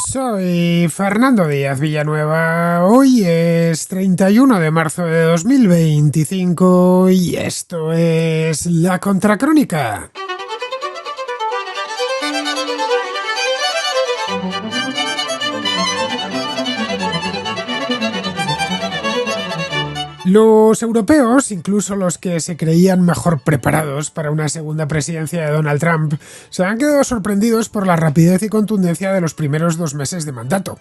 Soy Fernando Díaz Villanueva. Hoy es 31 de marzo de 2025 y esto es La Contracrónica. Los europeos, incluso los que se creían mejor preparados para una segunda presidencia de Donald Trump, se han quedado sorprendidos por la rapidez y contundencia de los primeros 2 meses de mandato.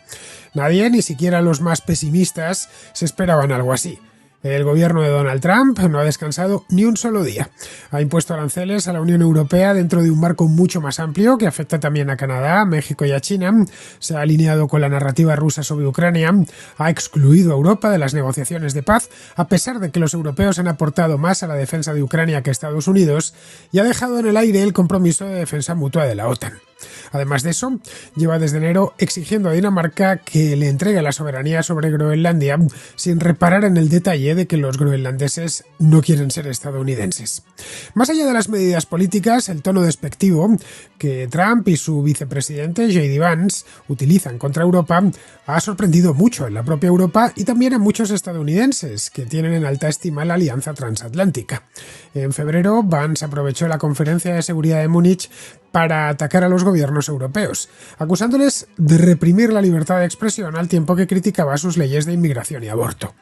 Nadie, ni siquiera los más pesimistas, se esperaban algo así. El gobierno de Donald Trump no ha descansado ni un solo día. Ha impuesto aranceles a la Unión Europea dentro de un marco mucho más amplio que afecta también a Canadá, México y a China. Se ha alineado con la narrativa rusa sobre Ucrania. Ha excluido a Europa de las negociaciones de paz, a pesar de que los europeos han aportado más a la defensa de Ucrania que Estados Unidos, y ha dejado en el aire el compromiso de defensa mutua de la OTAN. Además de eso, lleva desde enero exigiendo a Dinamarca que le entregue la soberanía sobre Groenlandia, sin reparar en el detalle de que los groenlandeses no quieren ser estadounidenses. Más allá de las medidas políticas, el tono despectivo que Trump y su vicepresidente J.D. Vance utilizan contra Europa ha sorprendido mucho en la propia Europa y también a muchos estadounidenses que tienen en alta estima la alianza transatlántica. En febrero, Vance aprovechó la conferencia de seguridad de Múnich para atacar a los gobiernos europeos, acusándoles de reprimir la libertad de expresión al tiempo que criticaba sus leyes de inmigración y aborto.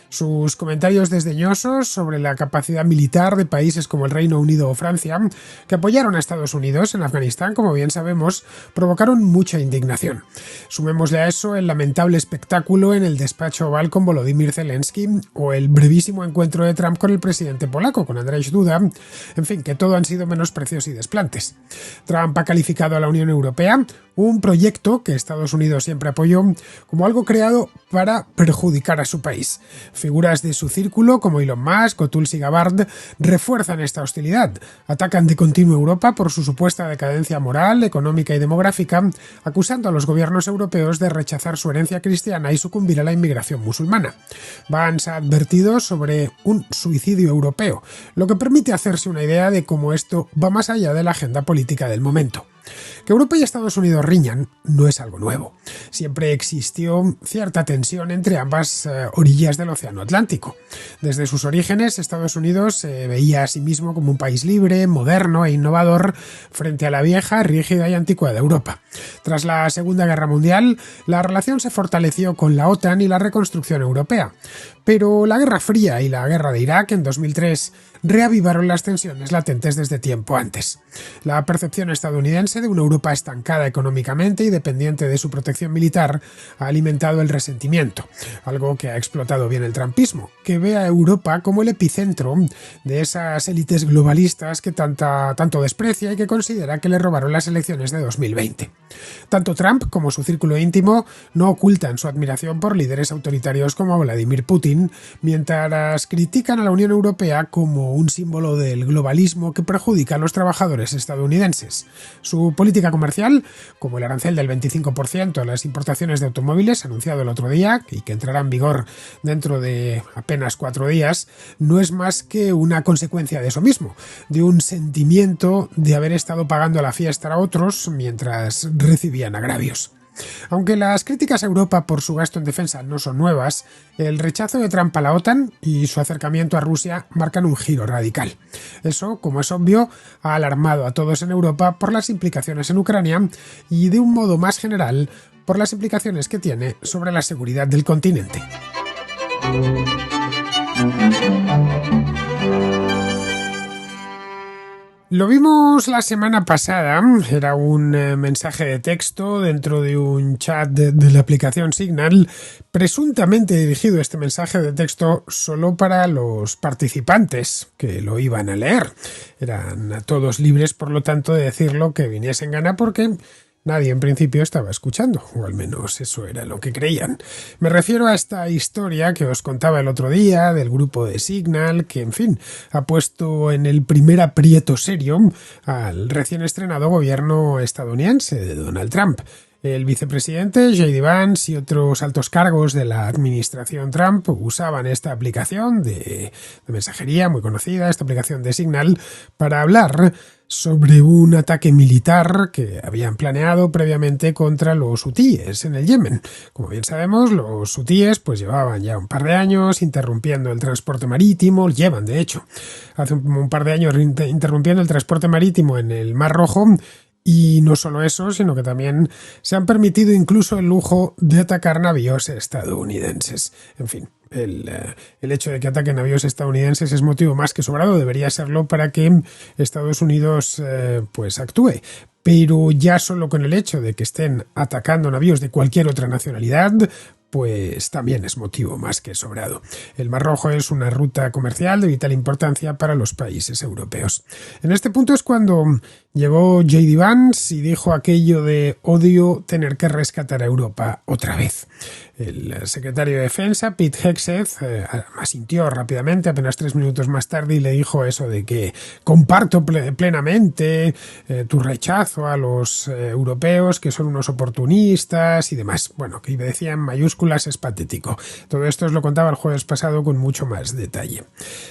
Sus comentarios desdeñosos sobre la capacidad militar de países como el Reino Unido o Francia, que apoyaron a Estados Unidos en Afganistán, como bien sabemos, provocaron mucha indignación. Sumémosle a eso el lamentable espectáculo en el despacho oval con Volodymyr Zelensky o el brevísimo encuentro de Trump con el presidente polaco, con Andrzej Duda, en fin, que todo han sido menosprecios y desplantes. Trump ha calificado a la Unión Europea, un proyecto que Estados Unidos siempre apoyó, como algo creado para perjudicar a su país. Figuras de su círculo, como Elon Musk o Tulsi Gabbard, refuerzan esta hostilidad. Atacan de continuo a Europa por su supuesta decadencia moral, económica y demográfica, acusando a los gobiernos europeos de rechazar su herencia cristiana y sucumbir a la inmigración musulmana. Vance ha advertido sobre un suicidio europeo, lo que permite hacerse una idea de cómo esto va más allá de la agenda política del momento. Que Europa y Estados Unidos riñan no es algo nuevo. Siempre existió cierta tensión entre ambas orillas del Océano Atlántico. Desde sus orígenes, Estados Unidos se veía a sí mismo como un país libre, moderno e innovador frente a la vieja, rígida y anticuada Europa. Tras la Segunda Guerra Mundial, la relación se fortaleció con la OTAN y la reconstrucción europea. Pero la Guerra Fría y la Guerra de Irak en 2003 reavivaron las tensiones latentes desde tiempo antes. La percepción estadounidense de una Europa estancada económicamente y dependiente de su protección militar ha alimentado el resentimiento, algo que ha explotado bien el trumpismo, que ve a Europa como el epicentro de esas élites globalistas que tanto desprecia y que considera que le robaron las elecciones de 2020. Tanto Trump como su círculo íntimo no ocultan su admiración por líderes autoritarios como Vladimir Putin, mientras critican a la Unión Europea como un símbolo del globalismo que perjudica a los trabajadores estadounidenses. Su política comercial, como el arancel del 25% a las importaciones de automóviles anunciado el otro día y que entrará en vigor dentro de apenas 4 días, no es más que una consecuencia de eso mismo, de un sentimiento de haber estado pagando la fiesta a otros mientras recibían agravios. Aunque las críticas a Europa por su gasto en defensa no son nuevas, el rechazo de Trump a la OTAN y su acercamiento a Rusia marcan un giro radical. Eso, como es obvio, ha alarmado a todos en Europa por las implicaciones en Ucrania y, de un modo más general, por las implicaciones que tiene sobre la seguridad del continente. Lo vimos la semana pasada, era un mensaje de texto dentro de un chat de la aplicación Signal, presuntamente dirigido este mensaje de texto solo para los participantes que lo iban a leer. Eran a todos libres, por lo tanto, de decir lo que viniese en gana porque nadie en principio estaba escuchando, o al menos eso era lo que creían. Me refiero a esta historia que os contaba el otro día del grupo de Signal, que en fin, ha puesto en el primer aprieto serio al recién estrenado gobierno estadounidense de Donald Trump. El vicepresidente J.D. Vance y otros altos cargos de la administración Trump usaban esta aplicación de mensajería muy conocida, esta aplicación de Signal, para hablar sobre un ataque militar que habían planeado previamente contra los hutíes en el Yemen. Como bien sabemos, los hutíes pues llevaban ya un par de años interrumpiendo el transporte marítimo, llevan de hecho hace un par de años interrumpiendo el transporte marítimo en el Mar Rojo. Y no solo eso, sino que también se han permitido incluso el lujo de atacar navíos estadounidenses. En fin, el hecho de que ataquen navíos estadounidenses es motivo más que sobrado, debería serlo para que Estados Unidos pues actúe. Pero ya solo con el hecho de que estén atacando navíos de cualquier otra nacionalidad, pues también es motivo más que sobrado. El Mar Rojo es una ruta comercial de vital importancia para los países europeos. En este punto es cuando llegó J.D. Vance y dijo aquello de odio tener que rescatar a Europa otra vez. El secretario de Defensa, Pete Hegseth, asintió rápidamente, apenas 3 minutos más tarde, y le dijo eso de que comparto plenamente tu rechazo a los europeos, que son unos oportunistas y demás. Bueno, que decía en mayúsculas es patético. Todo esto os lo contaba el jueves pasado con mucho más detalle.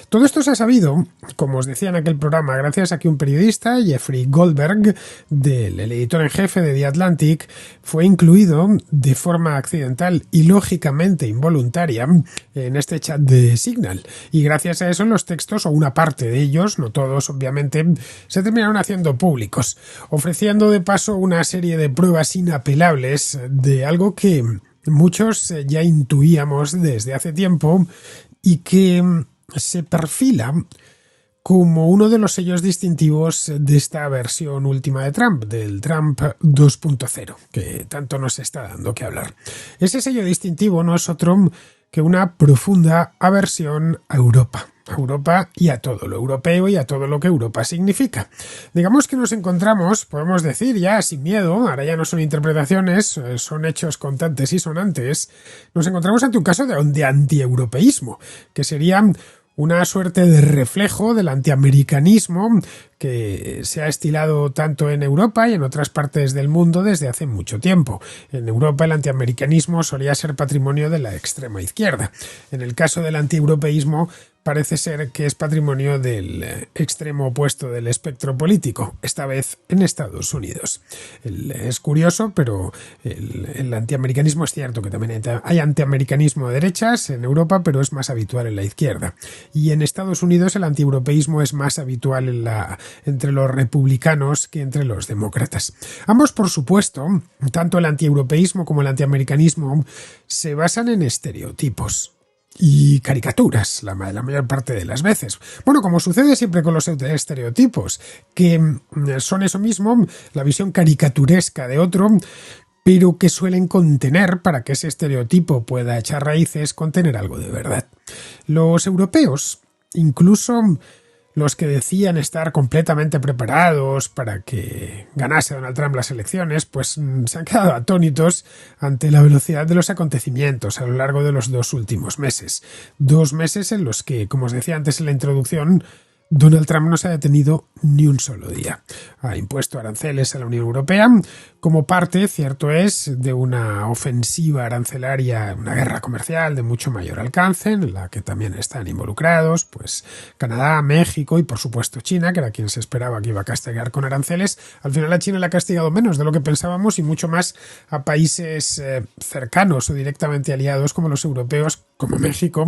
Todo esto se ha sabido, como os decía en aquel programa, gracias a que un periodista, Jeffrey Goldberg, el editor en jefe de The Atlantic, fue incluido de forma accidental y lógicamente involuntaria en este chat de Signal. Y gracias a eso los textos, o una parte de ellos, no todos obviamente, se terminaron haciendo públicos, ofreciendo de paso una serie de pruebas inapelables de algo que muchos ya intuíamos desde hace tiempo y que se perfila como uno de los sellos distintivos de esta versión última de Trump, del Trump 2.0, que tanto nos está dando que hablar. Ese sello distintivo no es otro que una profunda aversión a Europa y a todo lo europeo y a todo lo que Europa significa. Digamos que nos encontramos, podemos decir ya sin miedo, ahora ya no son interpretaciones, son hechos contantes y sonantes, nos encontramos ante un caso de antieuropeísmo, que sería una suerte de reflejo del antiamericanismo que se ha estilado tanto en Europa y en otras partes del mundo desde hace mucho tiempo. En Europa el antiamericanismo solía ser patrimonio de la extrema izquierda. En el caso del antieuropeísmo parece ser que es patrimonio del extremo opuesto del espectro político, esta vez en Estados Unidos. Es curioso, pero el antiamericanismo es cierto que también hay antiamericanismo de derechas en Europa, pero es más habitual en la izquierda. Y en Estados Unidos el antieuropeísmo es más habitual entre los republicanos que entre los demócratas. Ambos, por supuesto, tanto el antieuropeísmo como el antiamericanismo, se basan en estereotipos y caricaturas la mayor parte de las veces. Bueno, como sucede siempre con los estereotipos, que son eso mismo, la visión caricaturesca de otro, pero que suelen contener, para que ese estereotipo pueda echar raíces, contener algo de verdad. Los europeos, incluso los que decían estar completamente preparados para que ganase Donald Trump las elecciones, pues se han quedado atónitos ante la velocidad de los acontecimientos a lo largo de los 2 últimos meses. 2 meses en los que, como os decía antes en la introducción, Donald Trump no se ha detenido ni un solo día. Ha impuesto aranceles a la Unión Europea como parte, cierto es, de una ofensiva arancelaria, una guerra comercial de mucho mayor alcance, en la que también están involucrados pues Canadá, México y por supuesto China, que era quien se esperaba que iba a castigar con aranceles. Al final a China le ha castigado menos de lo que pensábamos y mucho más a países cercanos o directamente aliados como los europeos, como México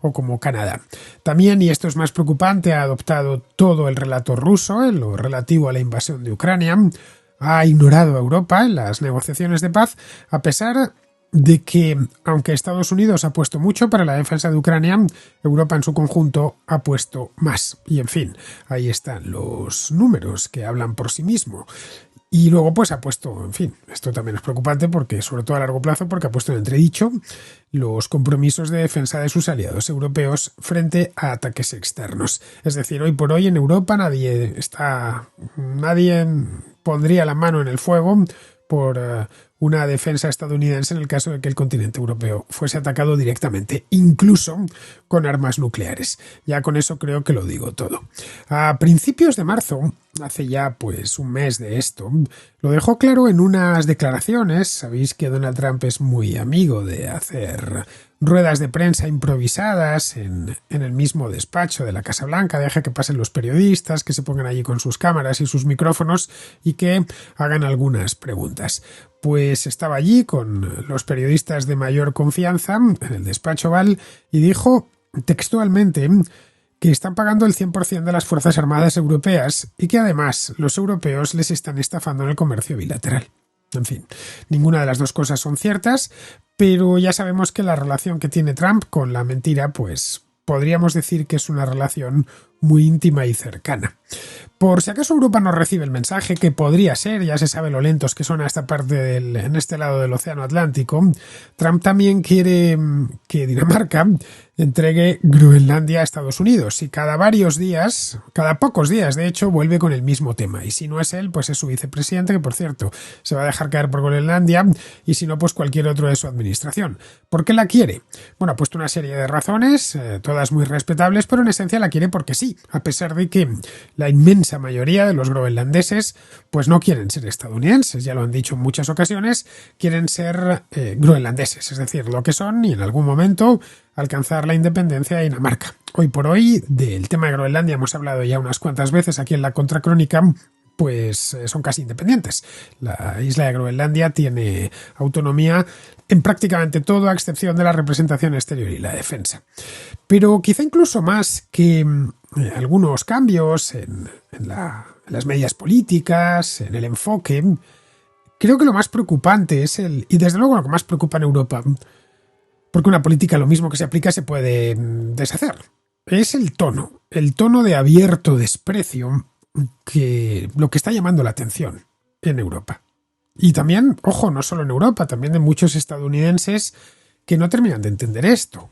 o como Canadá. También, y esto es más preocupante, ha adoptado todo el relato ruso en lo relativo a la invasión de Ucrania, ha ignorado a Europa en las negociaciones de paz, a pesar de que, aunque Estados Unidos ha puesto mucho para la defensa de Ucrania, Europa en su conjunto ha puesto más. Y en fin, ahí están los números que hablan por sí mismos. Y luego pues ha puesto, en fin, esto también es preocupante porque, sobre todo a largo plazo, porque ha puesto en entredicho los compromisos de defensa de sus aliados europeos frente a ataques externos. Es decir, hoy por hoy en Europa nadie pondría la mano en el fuego por una defensa estadounidense en el caso de que el continente europeo fuese atacado directamente, incluso con armas nucleares. Ya con eso creo que lo digo todo. A principios de marzo, hace ya pues un mes de esto, lo dejó claro en unas declaraciones. Sabéis que Donald Trump es muy amigo de hacer ruedas de prensa improvisadas en el mismo despacho de la Casa Blanca, deja que pasen los periodistas, que se pongan allí con sus cámaras y sus micrófonos y que hagan algunas preguntas. Pues estaba allí con los periodistas de mayor confianza en el despacho Oval y dijo textualmente que están pagando el 100% de las Fuerzas Armadas europeas y que además los europeos les están estafando en el comercio bilateral. En fin, ninguna de las dos cosas son ciertas, pero ya sabemos que la relación que tiene Trump con la mentira, pues podríamos decir que es una relación muy íntima y cercana. Por si acaso Europa no recibe el mensaje, que podría ser, ya se sabe lo lentos que son a esta parte en este lado del Océano Atlántico, Trump también quiere que Dinamarca entregue Groenlandia a Estados Unidos y cada pocos días de hecho, vuelve con el mismo tema. Y si no es él, pues es su vicepresidente, que por cierto se va a dejar caer por Groenlandia, y si no, pues cualquier otro de su administración. ¿Por qué la quiere? Bueno, ha puesto una serie de razones, todas muy respetables, pero en esencia la quiere porque sí, a pesar de que la inmensa mayoría de los groenlandeses pues no quieren ser estadounidenses, ya lo han dicho en muchas ocasiones, quieren ser groenlandeses, es decir, lo que son, y en algún momento alcanzar la independencia de Dinamarca. Hoy por hoy, del tema de Groenlandia hemos hablado ya unas cuantas veces aquí en la Contracrónica, pues son casi independientes. La isla de Groenlandia tiene autonomía en prácticamente todo, a excepción de la representación exterior y la defensa. Pero quizá incluso más que algunos cambios en las medidas políticas, en el enfoque, creo que lo más preocupante es y desde luego lo que más preocupa en Europa, porque una política lo mismo que se aplica se puede deshacer, es el tono de abierto desprecio que lo que está llamando la atención en Europa. Y también, ojo, no solo en Europa, también de muchos estadounidenses que no terminan de entender esto.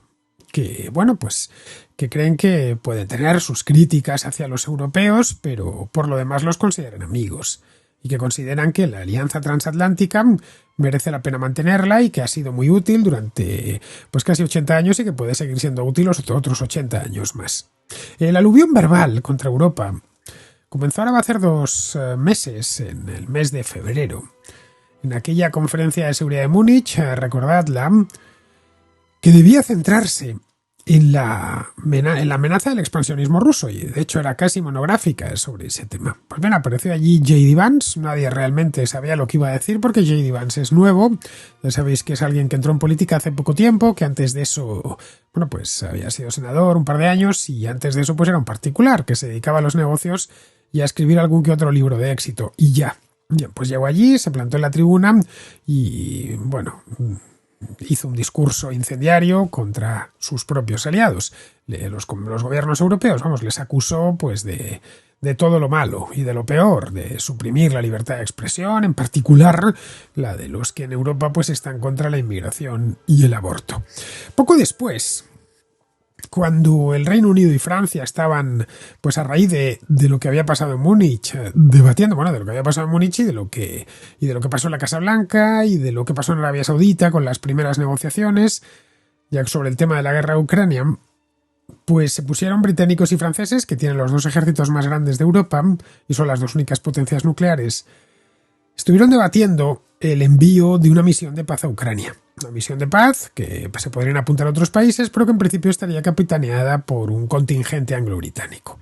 Que, bueno, pues que creen que pueden tener sus críticas hacia los europeos, pero por lo demás los consideran amigos. Y que consideran que la alianza transatlántica merece la pena mantenerla y que ha sido muy útil durante pues casi 80 años y que puede seguir siendo útil otros 80 años más. El aluvión verbal contra Europa comenzó ahora va a hacer 2 meses, en el mes de febrero. En aquella conferencia de seguridad de Múnich, recordadla, que debía centrarse en la amenaza del expansionismo ruso, y de hecho era casi monográfica sobre ese tema. Pues bien, apareció allí J.D. Vance, nadie realmente sabía lo que iba a decir porque J.D. Vance es nuevo, ya sabéis que es alguien que entró en política hace poco tiempo, que antes de eso, bueno, pues había sido senador un par de años y antes de eso pues era un particular que se dedicaba a los negocios y a escribir algún que otro libro de éxito, y ya. Bien, pues llegó allí, se plantó en la tribuna y, bueno, hizo un discurso incendiario contra sus propios aliados. Los gobiernos europeos, vamos, les acusó pues de todo lo malo y de lo peor, de suprimir la libertad de expresión, en particular la de los que en Europa pues están contra la inmigración y el aborto. Poco después, cuando el Reino Unido y Francia estaban, pues a raíz de lo que había pasado en Múnich, debatiendo, bueno, de lo que había pasado en Múnich y de lo que pasó en la Casa Blanca y de lo que pasó en Arabia Saudita con las primeras negociaciones, ya sobre el tema de la guerra de Ucrania, pues se pusieron británicos y franceses, que tienen los 2 ejércitos más grandes de Europa y son las 2 únicas potencias nucleares, estuvieron debatiendo el envío de una misión de paz a Ucrania. Una misión de paz que se podrían apuntar a otros países, pero que en principio estaría capitaneada por un contingente anglo-británico.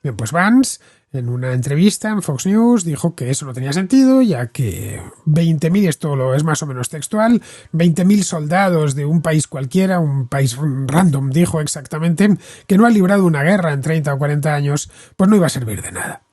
Bien, pues Vance, en una entrevista en Fox News, dijo que eso no tenía sentido, ya que 20.000, esto lo es más o menos textual, 20.000 soldados de un país cualquiera, un país random, dijo exactamente, que no ha librado una guerra en 30 o 40 años, pues no iba a servir de nada.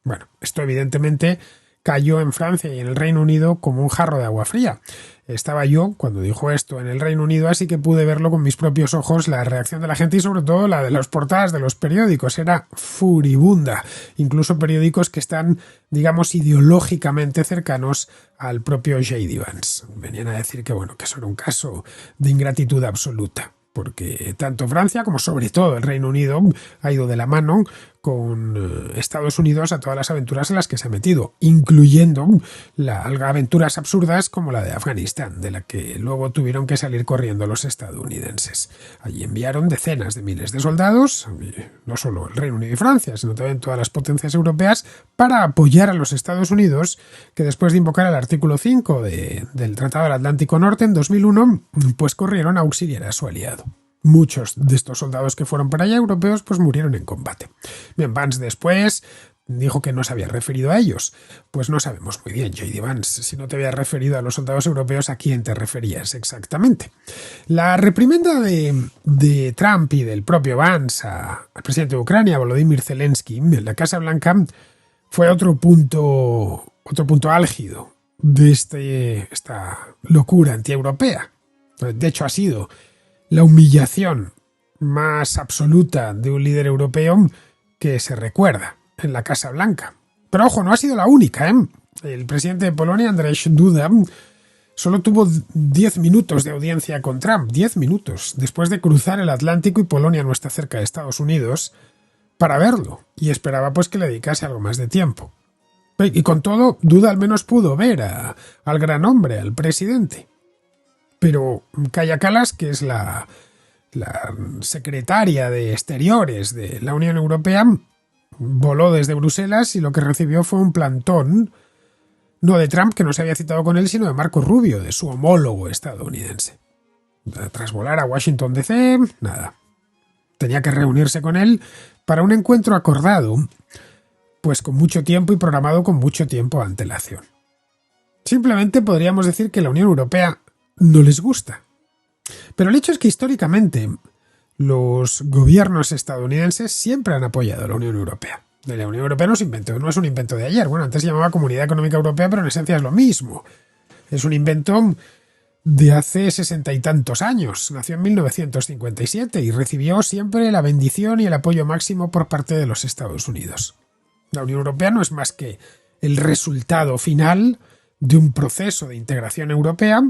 Bueno, esto evidentemente cayó en Francia y en el Reino Unido como un jarro de agua fría. Estaba yo, cuando dijo esto, en el Reino Unido, así que pude verlo con mis propios ojos, la reacción de la gente y sobre todo la de las portadas de los periódicos. Era furibunda. Incluso periódicos que están, digamos, ideológicamente cercanos al propio J.D. Vance. Venían a decir que, bueno, que eso era un caso de ingratitud absoluta, porque tanto Francia como sobre todo el Reino Unido ha ido de la mano con Estados Unidos a todas las aventuras en las que se ha metido, incluyendo aventuras absurdas como la de Afganistán, de la que luego tuvieron que salir corriendo los estadounidenses. Allí enviaron decenas de miles de soldados, no solo el Reino Unido y Francia, sino también todas las potencias europeas, para apoyar a los Estados Unidos, que después de invocar el artículo 5 del Tratado del Atlántico Norte en 2001, pues corrieron a auxiliar a su aliado. Muchos de estos soldados que fueron para allá europeos pues murieron en combate. Bien, Vance después dijo que no se había referido a ellos. Pues no sabemos muy bien, J.D. Vance, si no te habías referido a los soldados europeos, ¿a quién te referías exactamente? La reprimenda de Trump y del propio Vance al presidente de Ucrania, Volodymyr Zelensky, en la Casa Blanca, fue otro punto álgido de esta locura antieuropea. De hecho, ha sido la humillación más absoluta de un líder europeo que se recuerda en la Casa Blanca. Pero ojo, no ha sido la única, ¿eh? El presidente de Polonia, Andrzej Duda, solo tuvo 10 minutos de audiencia con Trump, 10 minutos, después de cruzar el Atlántico, y Polonia no está cerca de Estados Unidos, para verlo, y esperaba pues que le dedicase algo más de tiempo. Y con todo, Duda al menos pudo ver al gran hombre, al presidente. Pero Kaja Kallas, que es la secretaria de Exteriores de la Unión Europea, voló desde Bruselas y lo que recibió fue un plantón, no de Trump, que no se había citado con él, sino de Marco Rubio, de su homólogo estadounidense. Tras volar a Washington DC, nada. Tenía que reunirse con él para un encuentro acordado, pues con mucho tiempo y programado con mucho tiempo de antelación. Simplemente podríamos decir que la Unión Europea no les gusta. Pero el hecho es que históricamente los gobiernos estadounidenses siempre han apoyado a la Unión Europea. La Unión Europea no es un invento de ayer. Bueno, antes se llamaba Comunidad Económica Europea, pero en esencia es lo mismo. Es un invento de hace 60 y tantos años. Nació en 1957 y recibió siempre la bendición y el apoyo máximo por parte de los Estados Unidos. La Unión Europea no es más que el resultado final de un proceso de integración europea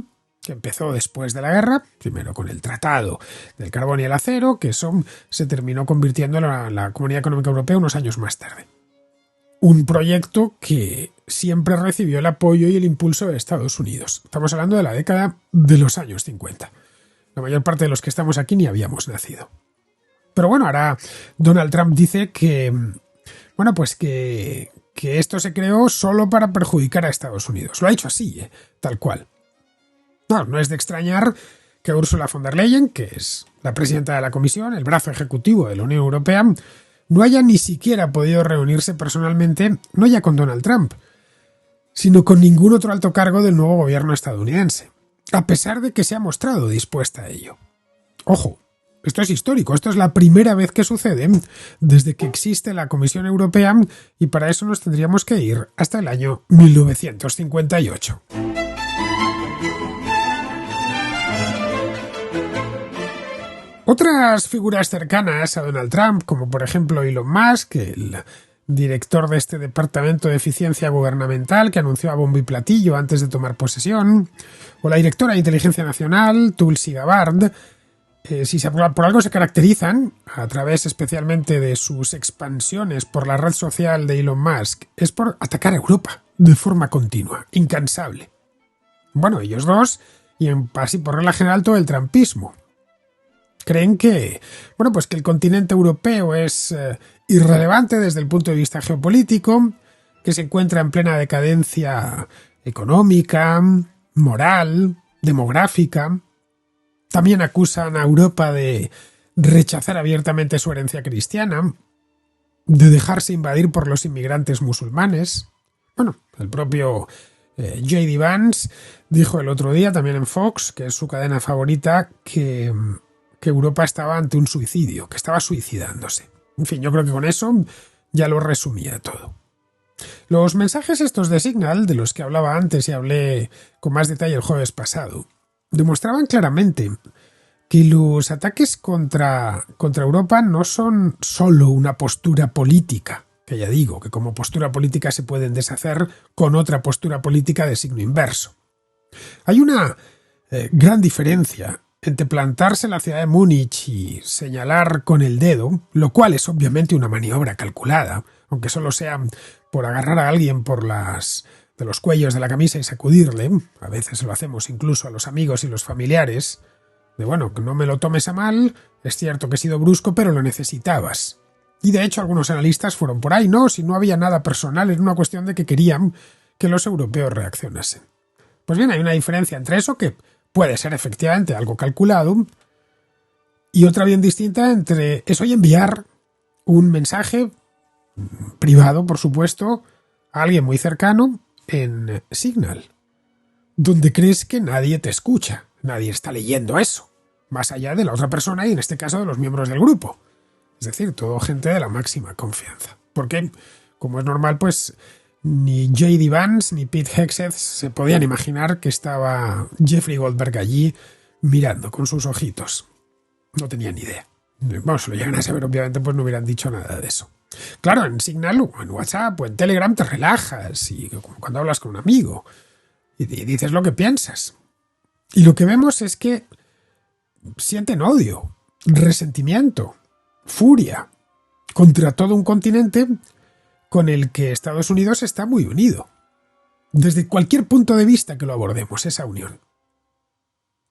que empezó después de la guerra, primero con el Tratado del Carbón y el Acero, que eso se terminó convirtiendo en la Comunidad Económica Europea unos años más tarde. Un proyecto que siempre recibió el apoyo y el impulso de Estados Unidos. Estamos hablando de la década de los años 50. La mayor parte de los que estamos aquí ni habíamos nacido. Pero bueno, ahora Donald Trump dice que esto se creó solo para perjudicar a Estados Unidos. Lo ha dicho así, tal cual. No es de extrañar que Ursula von der Leyen, que es la presidenta de la Comisión, el brazo ejecutivo de la Unión Europea, no haya ni siquiera podido reunirse personalmente, no ya con Donald Trump, sino con ningún otro alto cargo del nuevo gobierno estadounidense, a pesar de que se ha mostrado dispuesta a ello. Ojo, esto es histórico, esto es la primera vez que sucede desde que existe la Comisión Europea, y para eso nos tendríamos que ir hasta el año 1958. Otras figuras cercanas a Donald Trump, como por ejemplo Elon Musk, el director de este Departamento de Eficiencia Gubernamental que anunció a bombo y platillo antes de tomar posesión, o la directora de Inteligencia Nacional, Tulsi Gabbard, si por algo se caracterizan, a través especialmente de sus expansiones por la red social de Elon Musk, es por atacar a Europa de forma continua, incansable. Bueno, ellos dos, y así por regla general todo el trumpismo. Creen que el continente europeo es irrelevante desde el punto de vista geopolítico, que se encuentra en plena decadencia económica, moral, demográfica. También acusan a Europa de rechazar abiertamente su herencia cristiana, de dejarse invadir por los inmigrantes musulmanes. Bueno, el propio J.D. Vance dijo el otro día, también en Fox, que es su cadena favorita, que Europa estaba ante un suicidio, que estaba suicidándose. En fin, yo creo que con eso ya lo resumía todo. Los mensajes estos de Signal, de los que hablaba antes y hablé con más detalle el jueves pasado, demostraban claramente que los ataques contra Europa no son solo una postura política, que ya digo, que como postura política se pueden deshacer con otra postura política de signo inverso. Hay una gran diferencia entre plantarse en la ciudad de Múnich y señalar con el dedo, lo cual es obviamente una maniobra calculada, aunque solo sea por agarrar a alguien de los cuellos de la camisa y sacudirle, a veces lo hacemos incluso a los amigos y los familiares, de bueno, que no me lo tomes a mal, es cierto que he sido brusco, pero lo necesitabas. Y de hecho algunos analistas fueron por ahí, no, si no había nada personal, era una cuestión de que querían que los europeos reaccionasen. Pues bien, hay una diferencia entre eso, que puede ser efectivamente algo calculado, y otra bien distinta entre eso y enviar un mensaje privado, por supuesto, a alguien muy cercano en Signal, donde crees que nadie te escucha, nadie está leyendo eso, más allá de la otra persona y en este caso de los miembros del grupo. Es decir, todo gente de la máxima confianza. Porque, como es normal, pues ni J.D. Vance ni Pete Hegseth se podían imaginar que estaba Jeffrey Goldberg allí mirando con sus ojitos. No tenían ni idea. Bueno, si lo llegan a saber, obviamente, pues no hubieran dicho nada de eso. Claro, en Signal o en WhatsApp o en Telegram te relajas y cuando hablas con un amigo y dices lo que piensas. Y lo que vemos es que sienten odio, resentimiento, furia contra todo un continente con el que Estados Unidos está muy unido. Desde cualquier punto de vista que lo abordemos, esa unión.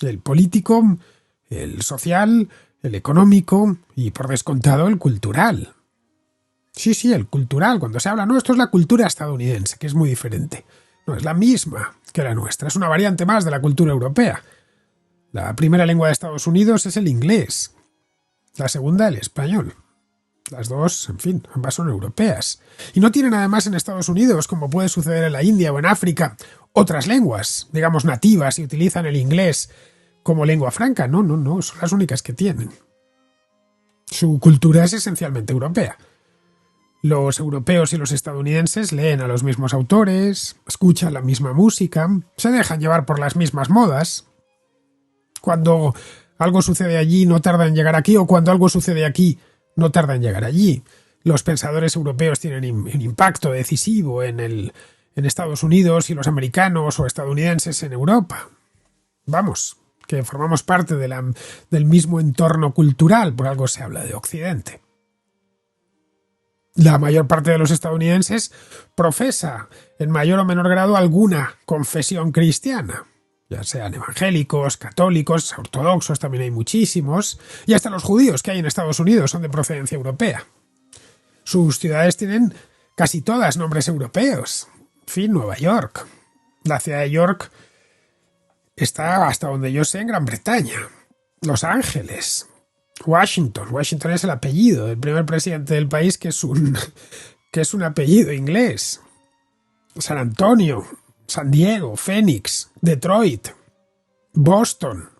El político, el social, el económico y, por descontado, el cultural. Sí, el cultural. Cuando se habla, no, esto es la cultura estadounidense, que es muy diferente. No, es la misma que la nuestra. Es una variante más de la cultura europea. La primera lengua de Estados Unidos es el inglés. La segunda, el español. Las dos, en fin, ambas son europeas. Y no tienen además en Estados Unidos, como puede suceder en la India o en África, otras lenguas, digamos, nativas y utilizan el inglés como lengua franca. No, son las únicas que tienen. Su cultura es esencialmente europea. Los europeos y los estadounidenses leen a los mismos autores, escuchan la misma música, se dejan llevar por las mismas modas. Cuando algo sucede allí no tarda en llegar aquí, o cuando algo sucede aquí no tarda en llegar allí. Los pensadores europeos tienen un impacto decisivo en Estados Unidos y los americanos o estadounidenses en Europa. Vamos, que formamos parte del mismo entorno cultural, por algo se habla de Occidente. La mayor parte de los estadounidenses profesa, en mayor o menor grado, alguna confesión cristiana, ya sean evangélicos, católicos, ortodoxos, también hay muchísimos, y hasta los judíos que hay en Estados Unidos son de procedencia europea. Sus ciudades tienen casi todas nombres europeos. En fin, Nueva York. La ciudad de York está, hasta donde yo sé, en Gran Bretaña. Los Ángeles. Washington es el apellido del primer presidente del país, que es un apellido inglés. San Antonio, San Diego, Phoenix, Detroit, Boston.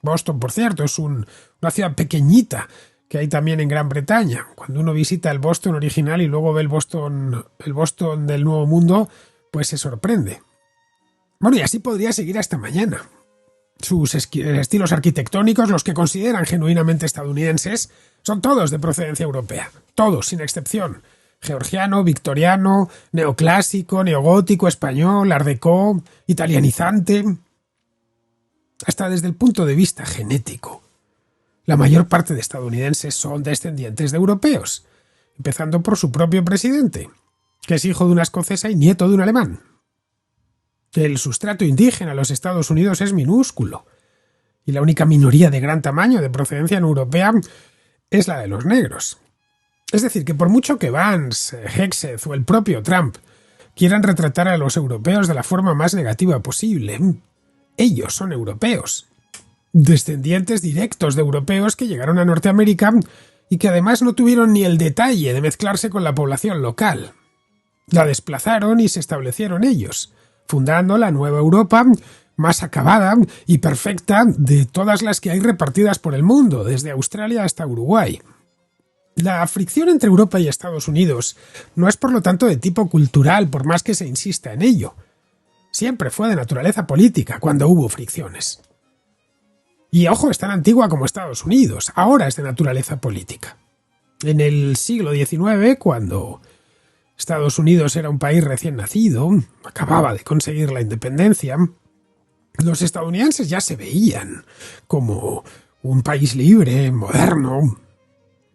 Boston, por cierto, es una ciudad pequeñita que hay también en Gran Bretaña. Cuando uno visita el Boston original y luego ve el Boston del Nuevo Mundo, pues se sorprende. Bueno, y así podría seguir hasta mañana. Sus estilos arquitectónicos, los que consideran genuinamente estadounidenses, son todos de procedencia europea. Todos, sin excepción. Georgiano, victoriano, neoclásico, neogótico, español, art déco, italianizante. Hasta desde el punto de vista genético. La mayor parte de estadounidenses son descendientes de europeos, empezando por su propio presidente, que es hijo de una escocesa y nieto de un alemán. El sustrato indígena en los Estados Unidos es minúsculo, y la única minoría de gran tamaño de procedencia no europea es la de los negros. Es decir, que por mucho que Vance, Hegseth o el propio Trump quieran retratar a los europeos de la forma más negativa posible, ellos son europeos, descendientes directos de europeos que llegaron a Norteamérica y que además no tuvieron ni el detalle de mezclarse con la población local. La desplazaron y se establecieron ellos, fundando la nueva Europa más acabada y perfecta de todas las que hay repartidas por el mundo, desde Australia hasta Uruguay. La fricción entre Europa y Estados Unidos no es por lo tanto de tipo cultural, por más que se insista en ello. Siempre fue de naturaleza política cuando hubo fricciones. Y ojo, es tan antigua como Estados Unidos, ahora es de naturaleza política. En el siglo XIX, cuando Estados Unidos era un país recién nacido, acababa de conseguir la independencia, Los estadounidenses ya se veían como un país libre, moderno,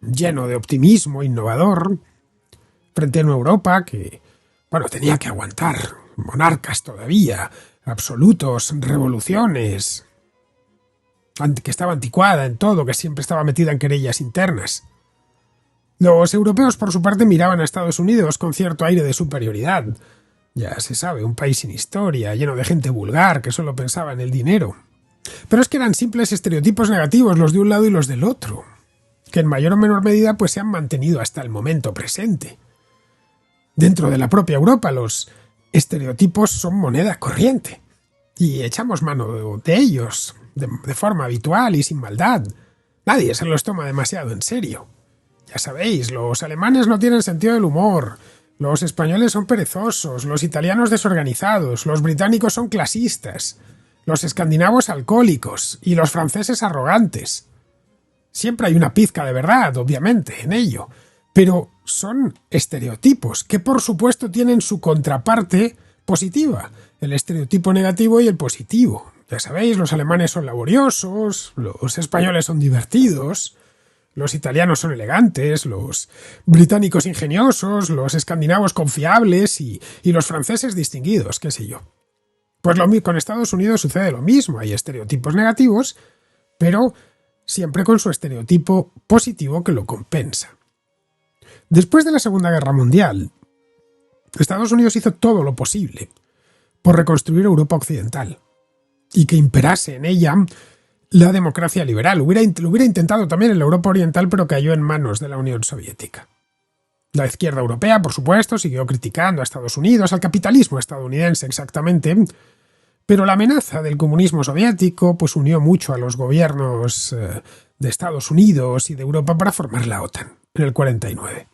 lleno de optimismo, innovador, frente a una Europa que, bueno, tenía que aguantar monarcas todavía, absolutos, revoluciones, que estaba anticuada en todo, que siempre estaba metida en querellas internas. Los europeos, por su parte, miraban a Estados Unidos con cierto aire de superioridad. Ya se sabe, un país sin historia, lleno de gente vulgar que solo pensaba en el dinero. Pero es que eran simples estereotipos negativos los de un lado y los del otro, que en mayor o menor medida pues se han mantenido hasta el momento presente. Dentro de la propia Europa los estereotipos son moneda corriente y echamos mano de ellos de forma habitual y sin maldad. Nadie se los toma demasiado en serio. Ya sabéis, los alemanes no tienen sentido del humor, los españoles son perezosos, los italianos desorganizados, los británicos son clasistas, los escandinavos alcohólicos y los franceses arrogantes. Siempre hay una pizca de verdad, obviamente, en ello, pero son estereotipos que por supuesto tienen su contraparte positiva, el estereotipo negativo y el positivo. Ya sabéis, los alemanes son laboriosos, los españoles son divertidos, los italianos son elegantes, los británicos ingeniosos, los escandinavos confiables y los franceses distinguidos, qué sé yo. Pues con Estados Unidos sucede lo mismo, hay estereotipos negativos, pero siempre con su estereotipo positivo que lo compensa. Después de la Segunda Guerra Mundial, Estados Unidos hizo todo lo posible por reconstruir Europa occidental y que imperase en ella la democracia liberal. Lo hubiera intentado también en la Europa oriental, pero cayó en manos de la Unión Soviética. La izquierda europea, por supuesto, siguió criticando a Estados Unidos, al capitalismo estadounidense exactamente, pero la amenaza del comunismo soviético pues unió mucho a los gobiernos de Estados Unidos y de Europa para formar la OTAN en el 49.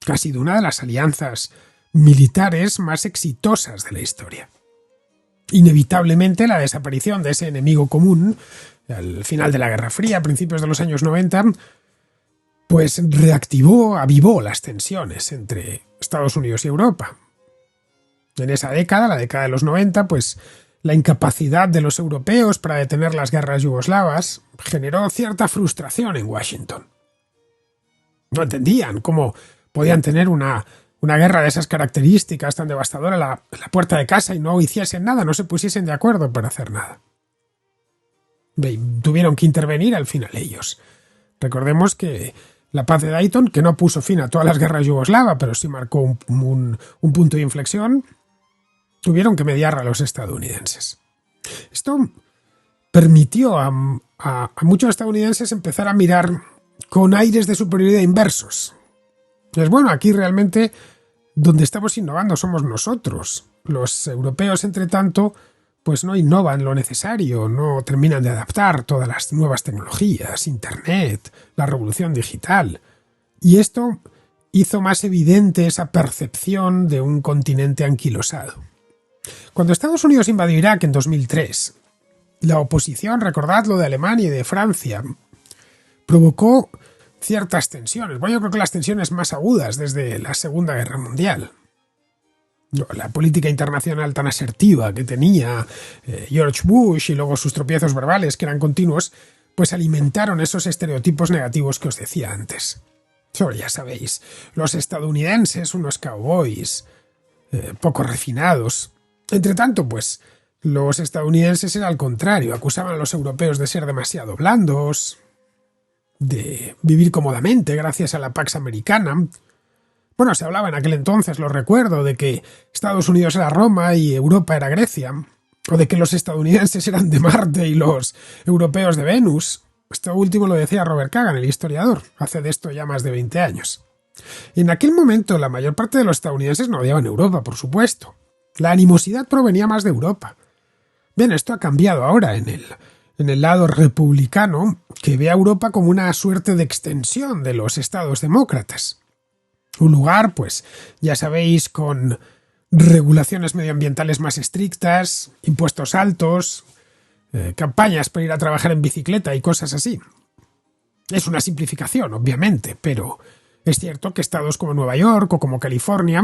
Ha sido una de las alianzas militares más exitosas de la historia. Inevitablemente la desaparición de ese enemigo común al final de la Guerra Fría, a principios de los años 90, pues avivó las tensiones entre Estados Unidos y Europa. En esa década, la década de los 90, pues la incapacidad de los europeos para detener las guerras yugoslavas generó cierta frustración en Washington. No entendían cómo podían tener una guerra de esas características tan devastadora a la puerta de casa y no hiciesen nada, no se pusiesen de acuerdo para hacer nada. Tuvieron que intervenir al final ellos. Recordemos que la paz de Dayton, que no puso fin a todas las guerras yugoslavas, pero sí marcó un punto de inflexión, tuvieron que mediar a los estadounidenses. Esto permitió a muchos estadounidenses empezar a mirar con aires de superioridad inversos. Pues bueno, aquí realmente donde estamos innovando somos nosotros. Los europeos, entre tanto, pues no innovan lo necesario, no terminan de adaptar todas las nuevas tecnologías, Internet, la revolución digital. Y esto hizo más evidente esa percepción de un continente anquilosado. Cuando Estados Unidos invadió Irak en 2003, la oposición, recordad lo de Alemania y de Francia, provocó ciertas tensiones. Bueno, yo creo que las tensiones más agudas desde la Segunda Guerra Mundial. La política internacional tan asertiva que tenía George Bush y luego sus tropiezos verbales que eran continuos, pues alimentaron esos estereotipos negativos que os decía antes. Solo ya sabéis, los estadounidenses, unos cowboys poco refinados. Entre tanto, pues los estadounidenses era al contrario, acusaban a los europeos de ser demasiado blandos, de vivir cómodamente gracias a la Pax Americana. Bueno, se hablaba en aquel entonces, lo recuerdo, de que Estados Unidos era Roma y Europa era Grecia, o de que los estadounidenses eran de Marte y los europeos de Venus. Esto último lo decía Robert Kagan, el historiador, hace de esto ya más de 20 años. Y en aquel momento la mayor parte de los estadounidenses no odiaban Europa, por supuesto. La animosidad provenía más de Europa. Bien, esto ha cambiado ahora en el lado republicano, que ve a Europa como una suerte de extensión de los estados demócratas. Un lugar, pues, ya sabéis, con regulaciones medioambientales más estrictas, impuestos altos, campañas para ir a trabajar en bicicleta y cosas así. Es una simplificación, obviamente, pero es cierto que estados como Nueva York o como California,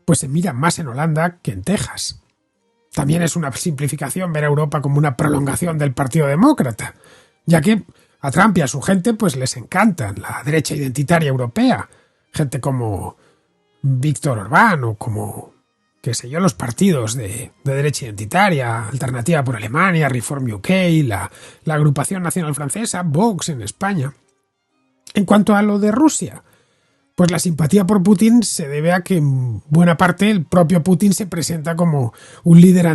pues se miran más en Holanda que en Texas. También es una simplificación ver a Europa como una prolongación del Partido Demócrata, ya que a Trump y a su gente pues les encantan la derecha identitaria europea, gente como Víctor Orbán o como, qué sé yo, los partidos de derecha identitaria, Alternativa por Alemania, Reform UK, la agrupación nacional francesa, Vox en España. En cuanto a lo de Rusia, pues la simpatía por Putin se debe a que en buena parte el propio Putin se presenta como un líder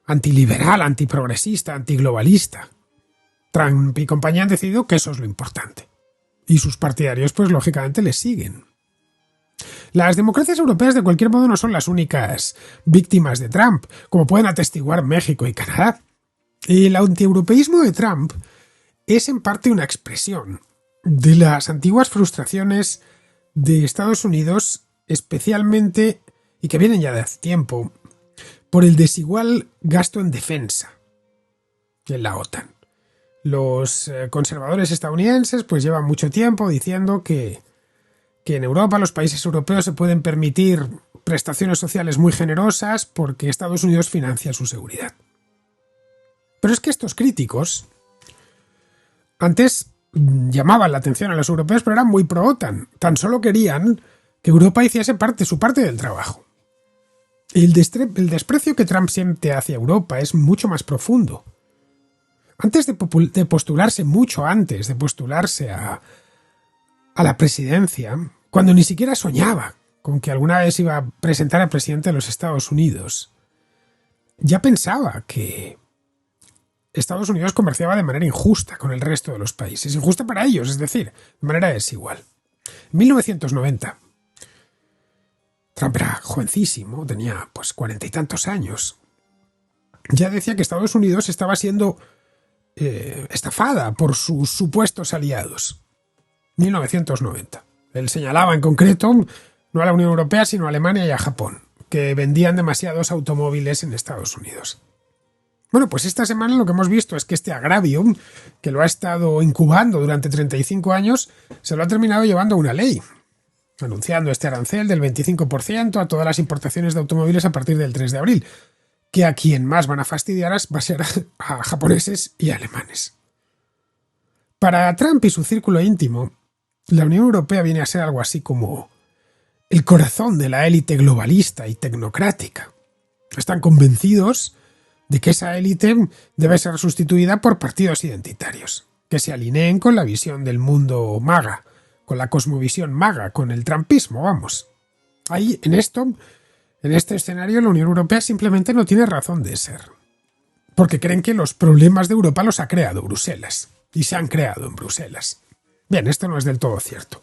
antiliberal, antiprogresista, antiglobalista. Trump y compañía han decidido que eso es lo importante. Y sus partidarios, pues lógicamente, les siguen. Las democracias europeas de cualquier modo no son las únicas víctimas de Trump, como pueden atestiguar México y Canadá. El antieuropeísmo de Trump es en parte una expresión de las antiguas frustraciones de Estados Unidos, especialmente, y que vienen ya de hace tiempo, por el desigual gasto en defensa en la OTAN. Los conservadores estadounidenses pues llevan mucho tiempo diciendo que en Europa los países europeos se pueden permitir prestaciones sociales muy generosas porque Estados Unidos financia su seguridad. Pero es que estos críticos antes llamaban la atención a los europeos, pero eran muy pro-OTAN. Tan solo querían que Europa hiciese su parte del trabajo. El desprecio que Trump siente hacia Europa es mucho más profundo. Antes de postularse, mucho antes de postularse a la presidencia, cuando ni siquiera soñaba con que alguna vez iba a presentar al presidente de los Estados Unidos, ya pensaba que Estados Unidos comerciaba de manera injusta con el resto de los países, injusta para ellos, es decir, de manera desigual. En 1990, Trump era jovencísimo, tenía pues 40 y tantos años. Ya decía que Estados Unidos estaba siendo estafada por sus supuestos aliados. 1990. Él señalaba en concreto no a la Unión Europea, sino a Alemania y a Japón, que vendían demasiados automóviles en Estados Unidos. Bueno, pues esta semana lo que hemos visto es que este agravio, que lo ha estado incubando durante 35 años, se lo ha terminado llevando a una ley, anunciando este arancel del 25% a todas las importaciones de automóviles a partir del 3 de abril, que a quien más van a fastidiar va a ser a japoneses y alemanes. Para Trump y su círculo íntimo, la Unión Europea viene a ser algo así como el corazón de la élite globalista y tecnocrática. Están convencidos de que esa élite debe ser sustituida por partidos identitarios, que se alineen con la visión del mundo MAGA, con la cosmovisión MAGA, con el trumpismo, vamos. Ahí, en este escenario, la Unión Europea simplemente no tiene razón de ser, porque creen que los problemas de Europa los ha creado Bruselas, y se han creado en Bruselas. Bien, esto no es del todo cierto.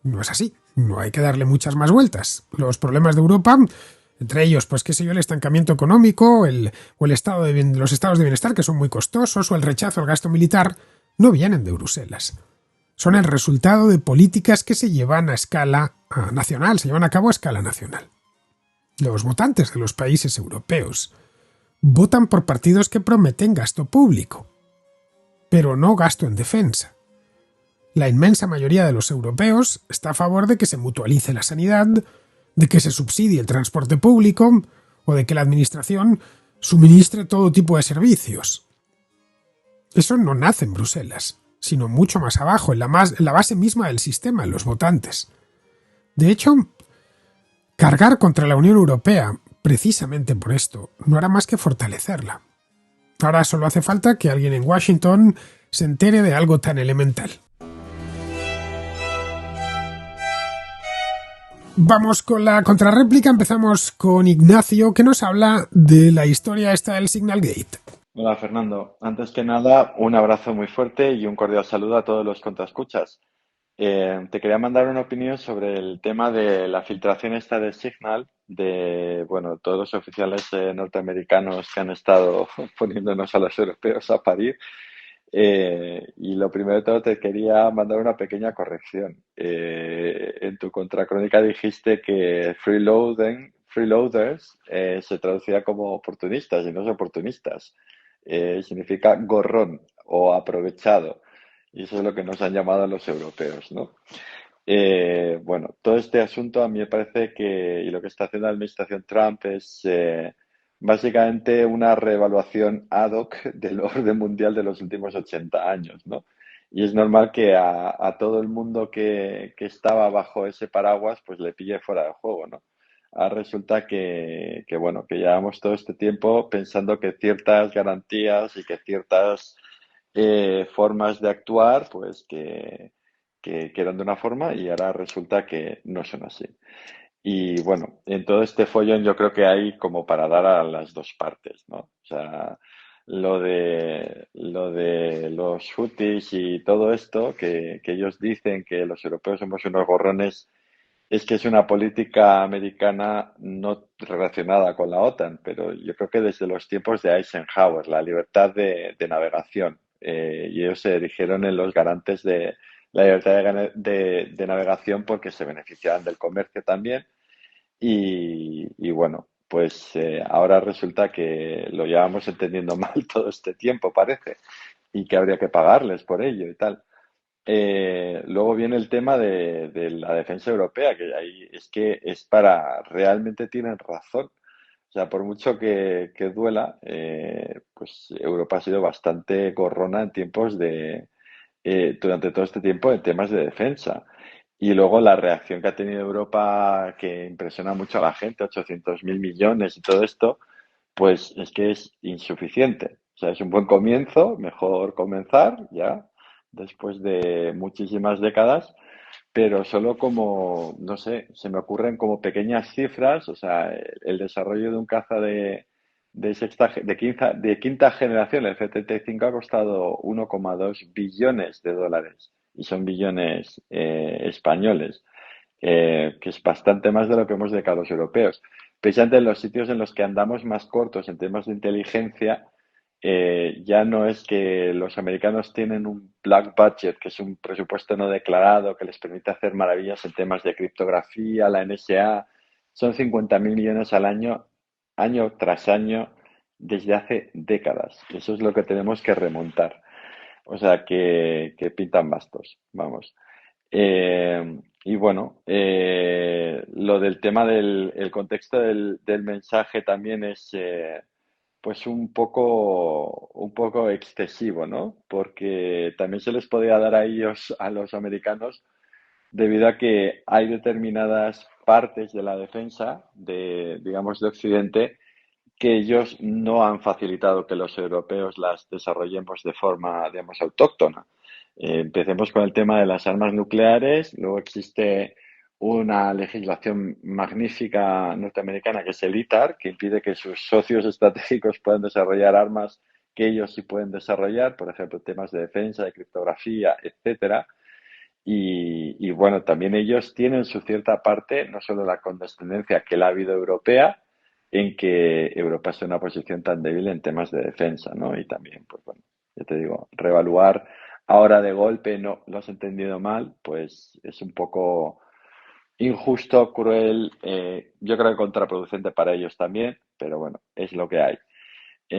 No es así, no hay que darle muchas más vueltas. Los problemas de Europa, entre ellos, pues qué sé yo, el estancamiento económico, o los estados de bienestar, que son muy costosos, o el rechazo al gasto militar, no vienen de Bruselas. Son el resultado de políticas que se llevan a escala nacional, se llevan a cabo a escala nacional. Los votantes de los países europeos votan por partidos que prometen gasto público, pero no gasto en defensa. La inmensa mayoría de los europeos está a favor de que se mutualice la sanidad, de que se subsidie el transporte público o de que la administración suministre todo tipo de servicios. Eso no nace en Bruselas, sino mucho más abajo, en la base misma del sistema, en los votantes. De hecho, cargar contra la Unión Europea, precisamente por esto, no hará más que fortalecerla. Ahora solo hace falta que alguien en Washington se entere de algo tan elemental. Vamos con la contrarréplica, empezamos con Ignacio, que nos habla de la historia esta del Signal Gate. Hola Fernando, antes que nada un abrazo muy fuerte y un cordial saludo a todos los contraescuchas. Te quería mandar una opinión sobre el tema de la filtración esta de Signal, de bueno, todos los oficiales norteamericanos que han estado poniéndonos a los europeos a parir. Y lo primero de todo te quería mandar una pequeña corrección. En tu contracrónica dijiste que freeloaders se traducía como oportunistas y no es oportunistas. Significa gorrón o aprovechado. Y eso es lo que nos han llamado los europeos, ¿no? Bueno, todo este asunto a mí me parece que, y lo que está haciendo la administración Trump es básicamente una reevaluación ad hoc del orden mundial de los últimos 80 años, ¿no? Y es normal que a todo el mundo que estaba bajo ese paraguas, pues le pille fuera de juego, ¿no? Ahora resulta bueno, que llevamos todo este tiempo pensando que ciertas garantías y que ciertas formas de actuar, pues que eran de una forma y ahora resulta que no son así. Y bueno, en todo este follón yo creo que hay como para dar a las dos partes, ¿no? O sea, lo de los hutis y todo esto, que ellos dicen que los europeos somos unos gorrones, es que es una política americana no relacionada con la OTAN, pero yo creo que desde los tiempos de Eisenhower, la libertad de navegación, y ellos se erigieron en los garantes de la libertad de navegación porque se beneficiaban del comercio también y bueno, pues ahora resulta que lo llevamos entendiendo mal todo este tiempo, parece, y que habría que pagarles por ello y tal. Luego viene el tema de la defensa europea, que ahí es que es para, realmente tienen razón. O sea, por mucho que duela, pues Europa ha sido bastante gorrona en tiempos durante todo este tiempo en temas de defensa. Y luego la reacción que ha tenido Europa, que impresiona mucho a la gente, 800.000 millones y todo esto, pues es que es insuficiente. O sea, es un buen comienzo, mejor comenzar ya, después de muchísimas décadas, pero solo como, no sé, se me ocurren como pequeñas cifras, o sea, el desarrollo de un caza de quinta generación, el F-35, ha costado 1,2 billones de dólares, y son billones españoles, que es bastante más de lo que hemos dedicado los europeos. Precisamente en los sitios en los que andamos más cortos en temas de inteligencia, ya no es que los americanos tienen un black budget, que es un presupuesto no declarado que les permite hacer maravillas en temas de criptografía, la NSA, son 50.000 millones al año tras año, desde hace décadas. Eso es lo que tenemos que remontar. O sea, que pintan bastos, vamos. Y bueno, lo del tema del el contexto del mensaje también es pues un poco excesivo, ¿no? Porque también se les podría dar a ellos, a los americanos, debido a que hay determinadas partes de la defensa digamos, de Occidente, que ellos no han facilitado que los europeos las desarrollemos de forma, digamos, autóctona. Empecemos con el tema de las armas nucleares, luego existe una legislación magnífica norteamericana que es el ITAR, que impide que sus socios estratégicos puedan desarrollar armas que ellos sí pueden desarrollar, por ejemplo, temas de defensa, de criptografía, etcétera. Y bueno, también ellos tienen su cierta parte, no solo la condescendencia que la ha habido europea, en que Europa está en una posición tan débil en temas de defensa, ¿no? Y también, pues bueno, ya te digo, reevaluar ahora de golpe, no lo has entendido mal, pues es un poco injusto, cruel, yo creo que contraproducente para ellos también, pero bueno, es lo que hay.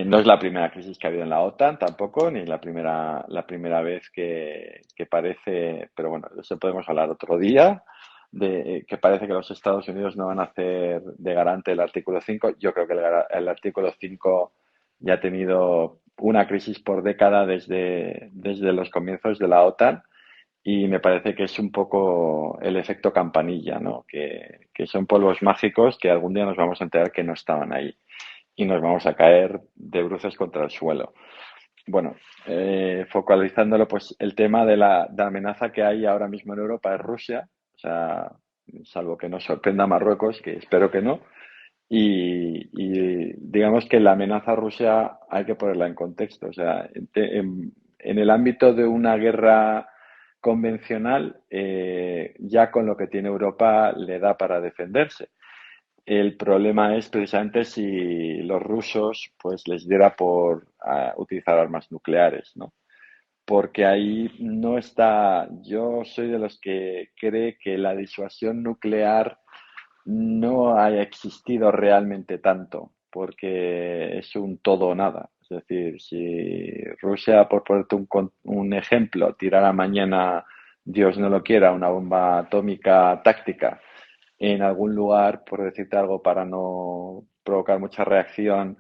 No es la primera crisis que ha habido en la OTAN tampoco, ni la primera vez que parece, pero bueno, de eso podemos hablar otro día, de que parece que los Estados Unidos no van a hacer de garante el artículo 5. Yo creo que el artículo 5 ya ha tenido una crisis por década desde los comienzos de la OTAN, y me parece que es un poco el efecto campanilla, ¿no? Que son polvos mágicos que algún día nos vamos a enterar que no estaban ahí y nos vamos a caer de bruces contra el suelo. Bueno, focalizándolo, pues el tema de la amenaza que hay ahora mismo en Europa es Rusia, o sea, salvo que nos sorprenda Marruecos, que espero que no. Y digamos que la amenaza a Rusia hay que ponerla en contexto, o sea, en el ámbito de una guerra convencional, ya con lo que tiene Europa le da para defenderse. El problema es precisamente si los rusos pues les diera por utilizar armas nucleares, ¿no? Porque ahí no está, yo soy de los que cree que la disuasión nuclear no haya existido realmente tanto, porque es un todo o nada. Es decir, si Rusia, por ponerte un ejemplo, tirara mañana Dios no lo quiera, una bomba atómica táctica en algún lugar, por decirte algo, para no provocar mucha reacción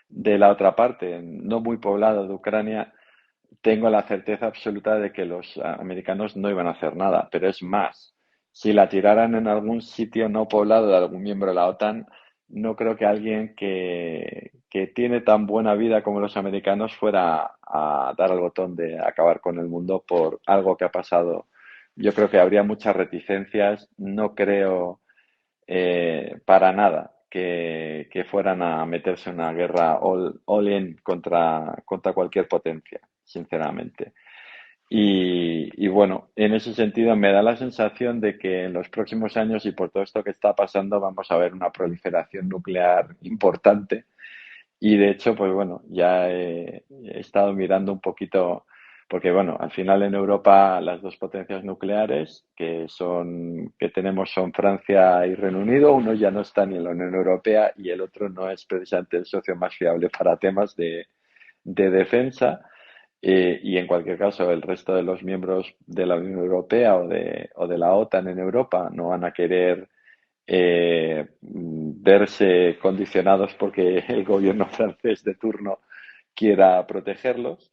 de la otra parte, no muy poblado de Ucrania, tengo la certeza absoluta de que los americanos no iban a hacer nada. Pero es más, si la tiraran en algún sitio no poblado de algún miembro de la OTAN, no creo que alguien que tiene tan buena vida como los americanos fuera a dar al botón de acabar con el mundo por algo que ha pasado. Yo creo que habría muchas reticencias. No creo para nada que fueran a meterse en una guerra all in contra cualquier potencia, sinceramente. Y bueno, en ese sentido me da la sensación de que en los próximos años y por todo esto que está pasando vamos a ver una proliferación nuclear importante. Y de hecho, pues bueno, ya he estado mirando un poquito, porque bueno, al final en Europa las dos potencias nucleares que tenemos son Francia y Reino Unido. Uno ya no está ni en la Unión Europea y el otro no es precisamente el socio más fiable para temas de defensa. Y en cualquier caso, el resto de los miembros de la Unión Europea o de la OTAN en Europa no van a querer verse condicionados porque el gobierno francés de turno quiera protegerlos.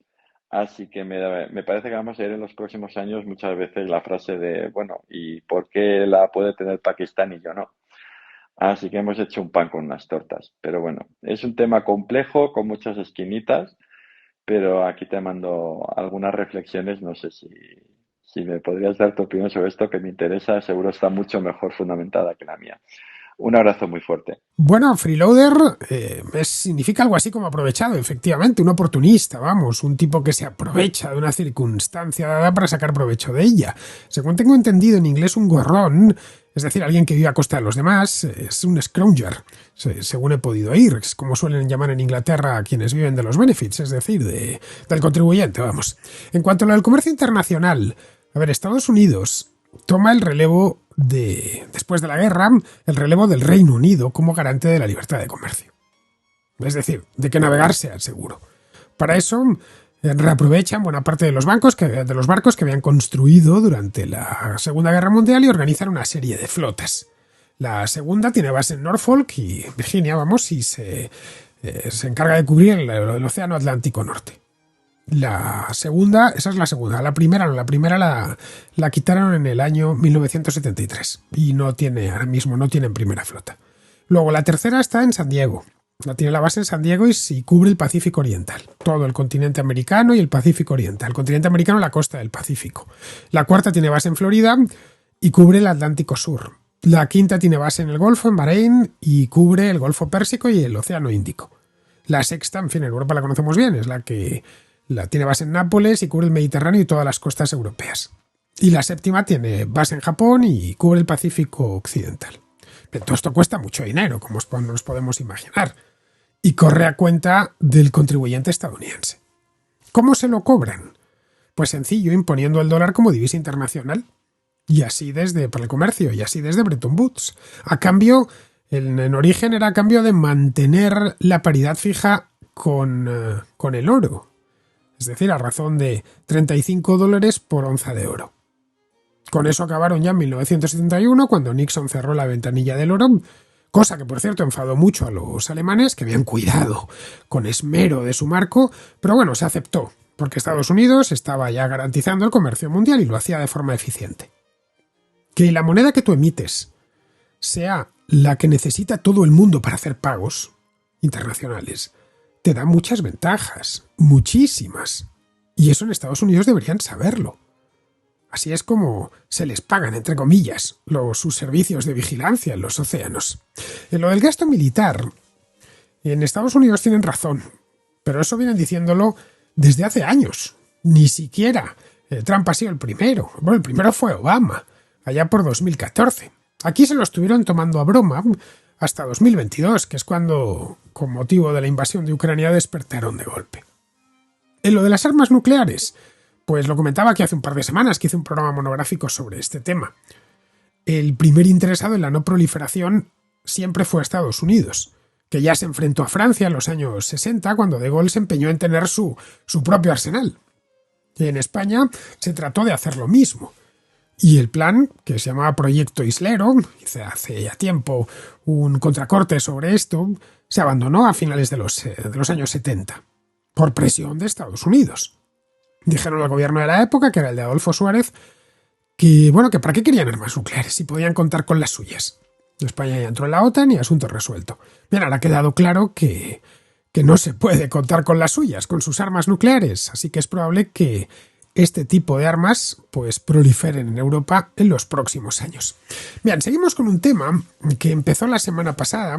Así que me parece que vamos a ir en los próximos años muchas veces la frase de, bueno, ¿y por qué la puede tener Pakistán y yo no? Así que hemos hecho un pan con unas tortas. Pero bueno, es un tema complejo con muchas esquinitas, pero aquí te mando algunas reflexiones. No sé si me podrías dar tu opinión sobre esto, que me interesa, seguro está mucho mejor fundamentada que la mía. Un abrazo muy fuerte. Bueno, freeloader significa algo así como aprovechado, efectivamente, un oportunista, vamos, un tipo que se aprovecha de una circunstancia dada para sacar provecho de ella. Según tengo entendido en inglés, un gorrón, es decir, alguien que vive a costa de los demás, es un scrounger, según he podido oír, es como suelen llamar en Inglaterra a quienes viven de los benefits, es decir, del contribuyente, vamos. En cuanto a lo del comercio internacional, a ver, Estados Unidos toma el relevo después de la guerra, el relevo del Reino Unido como garante de la libertad de comercio. Es decir, de que navegar sea seguro. Para eso reaprovechan buena parte de los barcos que habían construido durante la Segunda Guerra Mundial y organizan una serie de flotas. La segunda tiene base en Norfolk y Virginia, vamos, y se encarga de cubrir el Océano Atlántico Norte. La segunda, esa es la segunda. La primera no, la primera la quitaron en el año 1973 y ahora mismo no tienen primera flota. Luego la tercera está en San Diego. Tiene la base en San Diego y cubre el Pacífico Oriental. Todo el continente americano y el Pacífico Oriental. El continente americano, la costa del Pacífico. La cuarta tiene base en Florida y cubre el Atlántico Sur. La quinta tiene base en el Golfo, en Bahrein, y cubre el Golfo Pérsico y el Océano Índico. La sexta, en fin, en Europa la conocemos bien, es la que tiene base en Nápoles y cubre el Mediterráneo y todas las costas europeas. Y la séptima tiene base en Japón y cubre el Pacífico Occidental. Pero todo esto cuesta mucho dinero, como nos podemos imaginar, y corre a cuenta del contribuyente estadounidense. ¿Cómo se lo cobran? Pues sencillo, imponiendo el dólar como divisa internacional. Y así para el comercio, y así desde Bretton Woods. A cambio, en origen era a cambio de mantener la paridad fija con el oro. Es decir, a razón de $35 por onza de oro. Con eso acabaron ya en 1971, cuando Nixon cerró la ventanilla del oro, cosa que por cierto enfadó mucho a los alemanes, que habían cuidado con esmero de su marco, pero bueno, se aceptó, porque Estados Unidos estaba ya garantizando el comercio mundial y lo hacía de forma eficiente. Que la moneda que tú emites sea la que necesita todo el mundo para hacer pagos internacionales, te da muchas ventajas, muchísimas. Y eso en Estados Unidos deberían saberlo. Así es como se les pagan, entre comillas, sus servicios de vigilancia en los océanos. En lo del gasto militar, en Estados Unidos tienen razón, pero eso vienen diciéndolo desde hace años. Ni siquiera Trump ha sido el primero. Bueno, el primero fue Obama, allá por 2014. Aquí se lo estuvieron tomando a broma hasta 2022, que es cuando, con motivo de la invasión de Ucrania, despertaron de golpe. En lo de las armas nucleares, pues lo comentaba aquí hace un par de semanas, que hice un programa monográfico sobre este tema. El primer interesado en la no proliferación siempre fue Estados Unidos, que ya se enfrentó a Francia en los años 60, cuando De Gaulle se empeñó en tener su propio arsenal. Y en España se trató de hacer lo mismo. Y el plan, que se llamaba Proyecto Islero, hice hace ya tiempo un contracorte sobre esto, se abandonó a finales de los años 70 por presión de Estados Unidos. Dijeron al gobierno de la época, que era el de Adolfo Suárez, que, bueno, que para qué querían armas nucleares si podían contar con las suyas. España ya entró en la OTAN y asunto resuelto. Bien, ahora ha quedado claro que no se puede contar con las suyas, con sus armas nucleares, así que es probable que este tipo de armas pues proliferen en Europa en los próximos años. Bien, seguimos con un tema que empezó la semana pasada.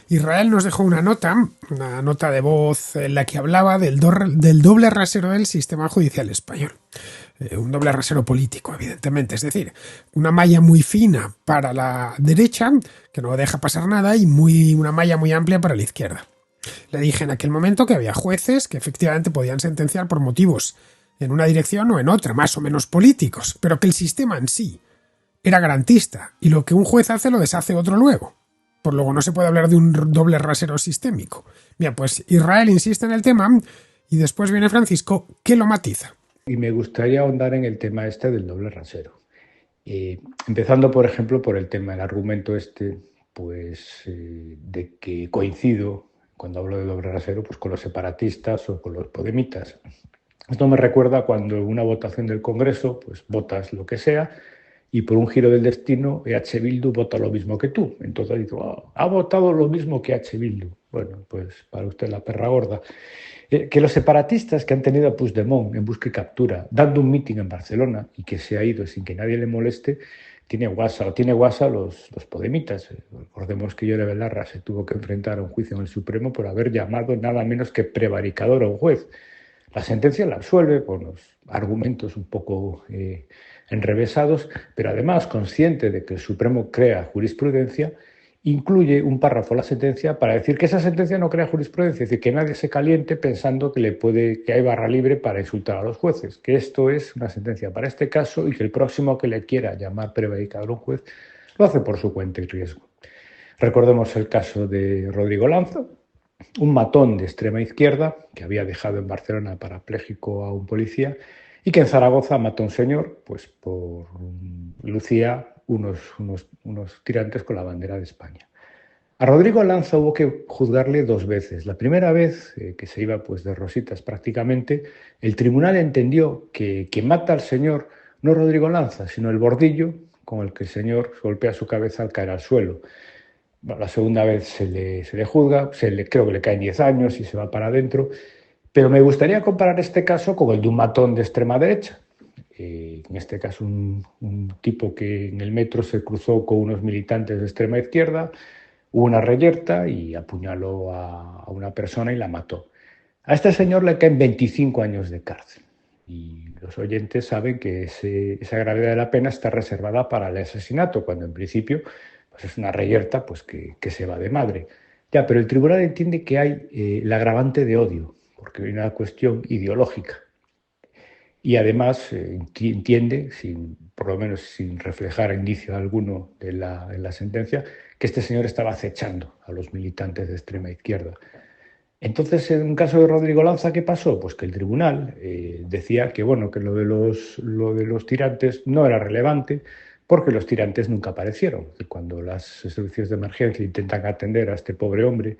Israel nos dejó una nota de voz en la que hablaba del doble rasero del sistema judicial español. Un doble rasero político, evidentemente, es decir, una malla muy fina para la derecha, que no deja pasar nada, y una malla muy amplia para la izquierda. Le dije en aquel momento que había jueces que efectivamente podían sentenciar por motivos en una dirección o en otra, más o menos políticos, pero que el sistema en sí era garantista y lo que un juez hace lo deshace otro luego. Por luego no se puede hablar de un doble rasero sistémico. Bien, pues Israel insiste en el tema y después viene Francisco que lo matiza. Y me gustaría ahondar en el tema este del doble rasero. Empezando, por ejemplo, por el tema, el argumento este, pues de que coincido, cuando hablo de doble rasero, pues con los separatistas o con los podemitas. Esto me recuerda cuando en una votación del Congreso, pues votas lo que sea y por un giro del destino EH Bildu vota lo mismo que tú. Entonces digo, oh, ha votado lo mismo que EH Bildu. Bueno, pues para usted la perra gorda. Que los separatistas que han tenido a Puigdemont en busca y captura, dando un mitin en Barcelona y que se ha ido sin que nadie le moleste, tiene guasa los podemitas. Recordemos que Yone Belarra se tuvo que enfrentar a un juicio en el Supremo por haber llamado nada menos que prevaricador a un juez. La sentencia la absuelve por los argumentos un poco enrevesados, pero además consciente de que el Supremo crea jurisprudencia, incluye un párrafo en la sentencia para decir que esa sentencia no crea jurisprudencia, es decir, que nadie se caliente pensando que hay barra libre para insultar a los jueces, que esto es una sentencia para este caso y que el próximo que le quiera llamar prevaricador a un juez lo hace por su cuenta y riesgo. Recordemos el caso de Rodrigo Lanza, un matón de extrema izquierda que había dejado en Barcelona parapléjico a un policía y que en Zaragoza mató a un señor pues por lucía unos tirantes con la bandera de España. A Rodrigo Lanza hubo que juzgarle 2 veces. La primera vez, que se iba pues de rositas prácticamente, el tribunal entendió que quien mata al señor no es Rodrigo Lanza, sino el bordillo con el que el señor golpea su cabeza al caer al suelo. Bueno, la segunda vez se le juzga, creo que le caen 10 años y se va para adentro, pero me gustaría comparar este caso con el de un matón de extrema derecha. En este caso un tipo que en el metro se cruzó con unos militantes de extrema izquierda, hubo una reyerta y apuñaló a una persona y la mató. A este señor le caen 25 años de cárcel y los oyentes saben que esa gravedad de la pena está reservada para el asesinato, cuando en principio pues es una reyerta pues que se va de madre. Ya, pero el tribunal entiende que hay el agravante de odio, porque hay una cuestión ideológica. Y además entiende, por lo menos sin reflejar indicio alguno en la sentencia, que este señor estaba acechando a los militantes de extrema izquierda. Entonces, en un caso de Rodrigo Lanza, ¿qué pasó? Pues que el tribunal decía que, bueno, que lo de los tirantes no era relevante porque los tirantes nunca aparecieron. Y cuando los servicios de emergencia intentan atender a este pobre hombre,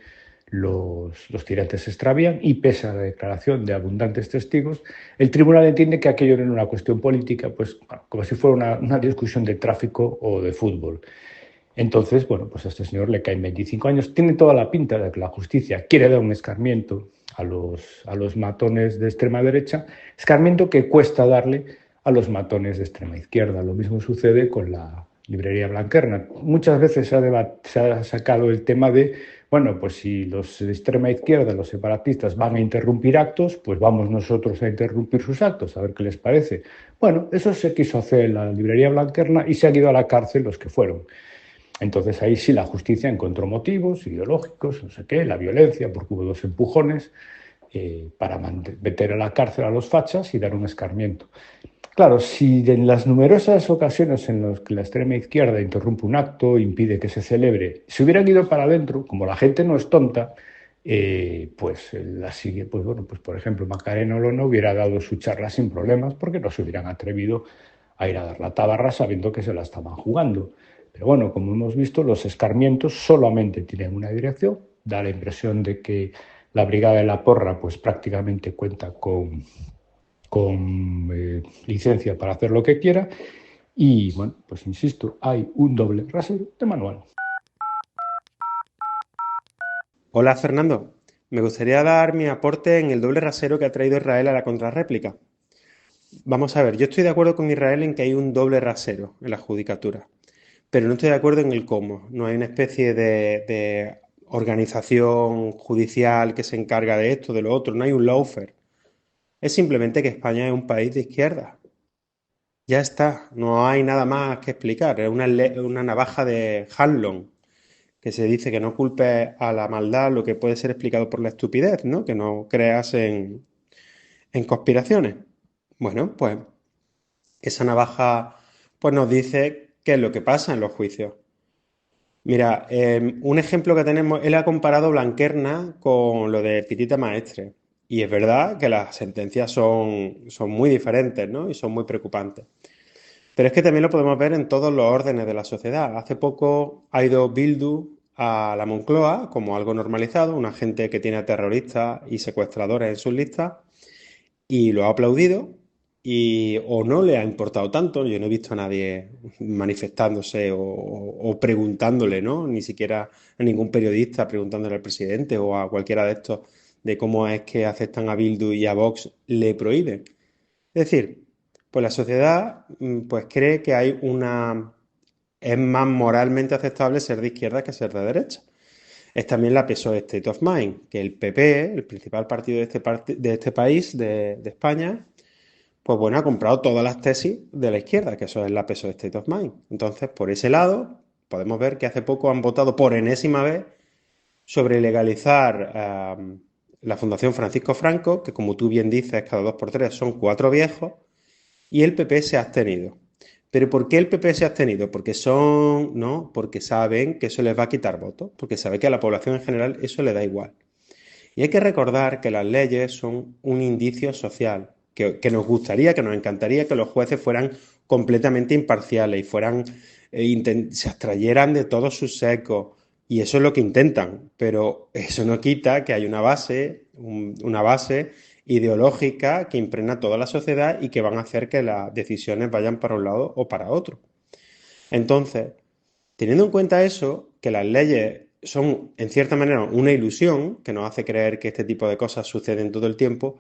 los tirantes se extravían y, pese a la declaración de abundantes testigos, el tribunal entiende que aquello no era una cuestión política, pues como si fuera una discusión de tráfico o de fútbol. Entonces, bueno, pues a este señor le caen 25 años. Tiene toda la pinta de que la justicia quiere dar un escarmiento a los matones de extrema derecha, escarmiento que cuesta darle a los matones de extrema izquierda. Lo mismo sucede con la librería Blanquerna. Muchas veces se ha sacado el tema de, bueno, pues si los de extrema izquierda, los separatistas, van a interrumpir actos, pues vamos nosotros a interrumpir sus actos, a ver qué les parece. Bueno, eso se quiso hacer en la librería Blanquerna y se han ido a la cárcel los que fueron. Entonces ahí sí la justicia encontró motivos ideológicos, no sé qué, la violencia, porque hubo 2 empujones para meter a la cárcel a los fachas y dar un escarmiento. Claro, si en las numerosas ocasiones en las que la extrema izquierda interrumpe un acto, impide que se celebre, se hubieran ido para adentro, como la gente no es tonta, pues bueno, pues por ejemplo Macarena Olona hubiera dado su charla sin problemas porque no se hubieran atrevido a ir a dar la tabarra sabiendo que se la estaban jugando. Pero bueno, como hemos visto, los escarmientos solamente tienen una dirección. Da la impresión de que la Brigada de la Porra pues prácticamente cuenta con licencia para hacer lo que quiera. Y bueno, pues insisto, hay un doble rasero de manual. Hola Fernando, me gustaría dar mi aporte en el doble rasero que ha traído Israel a la contrarréplica. Vamos a ver, yo estoy de acuerdo con Israel en que hay un doble rasero en la judicatura, pero no estoy de acuerdo en el cómo. No hay una especie de organización judicial que se encarga de esto, de lo otro, no hay un lawfare. Es simplemente que España es un país de izquierda. Ya está, no hay nada más que explicar. Es una navaja de Hanlon, que se dice que no culpes a la maldad lo que puede ser explicado por la estupidez, ¿no? Que no creas en conspiraciones. Bueno, pues esa navaja pues nos dice qué es lo que pasa en los juicios. Mira, un ejemplo que tenemos, él ha comparado Blanquerna con lo de Pitita Maestre. Y es verdad que las sentencias son muy diferentes, ¿no? Y son muy preocupantes. Pero es que también lo podemos ver en todos los órdenes de la sociedad. Hace poco ha ido Bildu a la Moncloa como algo normalizado, una gente que tiene a terroristas y secuestradores en sus listas, y lo ha aplaudido o no le ha importado tanto. Yo no he visto a nadie manifestándose o preguntándole, ¿no? Ni siquiera a ningún periodista preguntándole al presidente o a cualquiera de estos de cómo es que aceptan a Bildu y a Vox le prohíben. Es decir, pues la sociedad pues cree que es más moralmente aceptable ser de izquierda que ser de derecha. Es también la PSOE State of Mind, que el PP, el principal partido de este país, de España, pues bueno, ha comprado todas las tesis de la izquierda, que eso es la PSOE State of Mind. Entonces, por ese lado, podemos ver que hace poco han votado por enésima vez sobre legalizar la Fundación Francisco Franco, que como tú bien dices, cada 2 por 3 son 4 viejos, y el PP se ha abstenido. ¿Pero por qué el PP se ha abstenido? Porque saben que eso les va a quitar votos, porque saben que a la población en general eso le da igual. Y hay que recordar que las leyes son un indicio social, que nos gustaría, que nos encantaría que los jueces fueran completamente imparciales y se abstrayeran de todos sus secos. Y eso es lo que intentan, pero eso no quita que hay una base ideológica que impregna toda la sociedad y que van a hacer que las decisiones vayan para un lado o para otro. Entonces, teniendo en cuenta eso, que las leyes son, en cierta manera, una ilusión que nos hace creer que este tipo de cosas suceden todo el tiempo,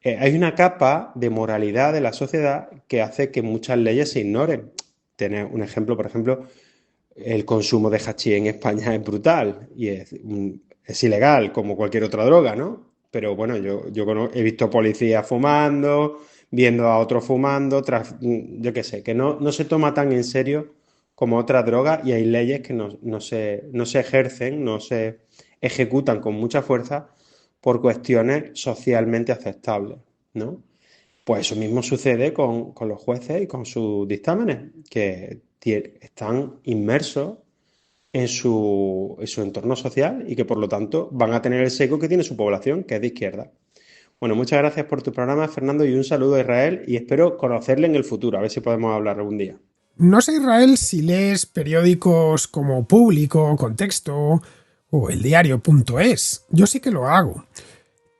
hay una capa de moralidad de la sociedad que hace que muchas leyes se ignoren. Tener un ejemplo, por ejemplo, el consumo de hachís en España es brutal y es ilegal como cualquier otra droga, ¿no? Pero bueno, yo he visto policías fumando, viendo a otros fumando, yo qué sé, que no se toma tan en serio como otras drogas y hay leyes que no se ejercen, no se ejecutan con mucha fuerza por cuestiones socialmente aceptables, ¿no? Pues eso mismo sucede con los jueces y con sus dictámenes, que están inmersos en su entorno social y que por lo tanto van a tener el sesgo que tiene su población, que es de izquierda. Bueno, muchas gracias por tu programa, Fernando, y un saludo a Israel y espero conocerle en el futuro, a ver si podemos hablar algún día. No sé, Israel, si lees periódicos como Público, Contexto o El Diario.es. Yo sí que lo hago.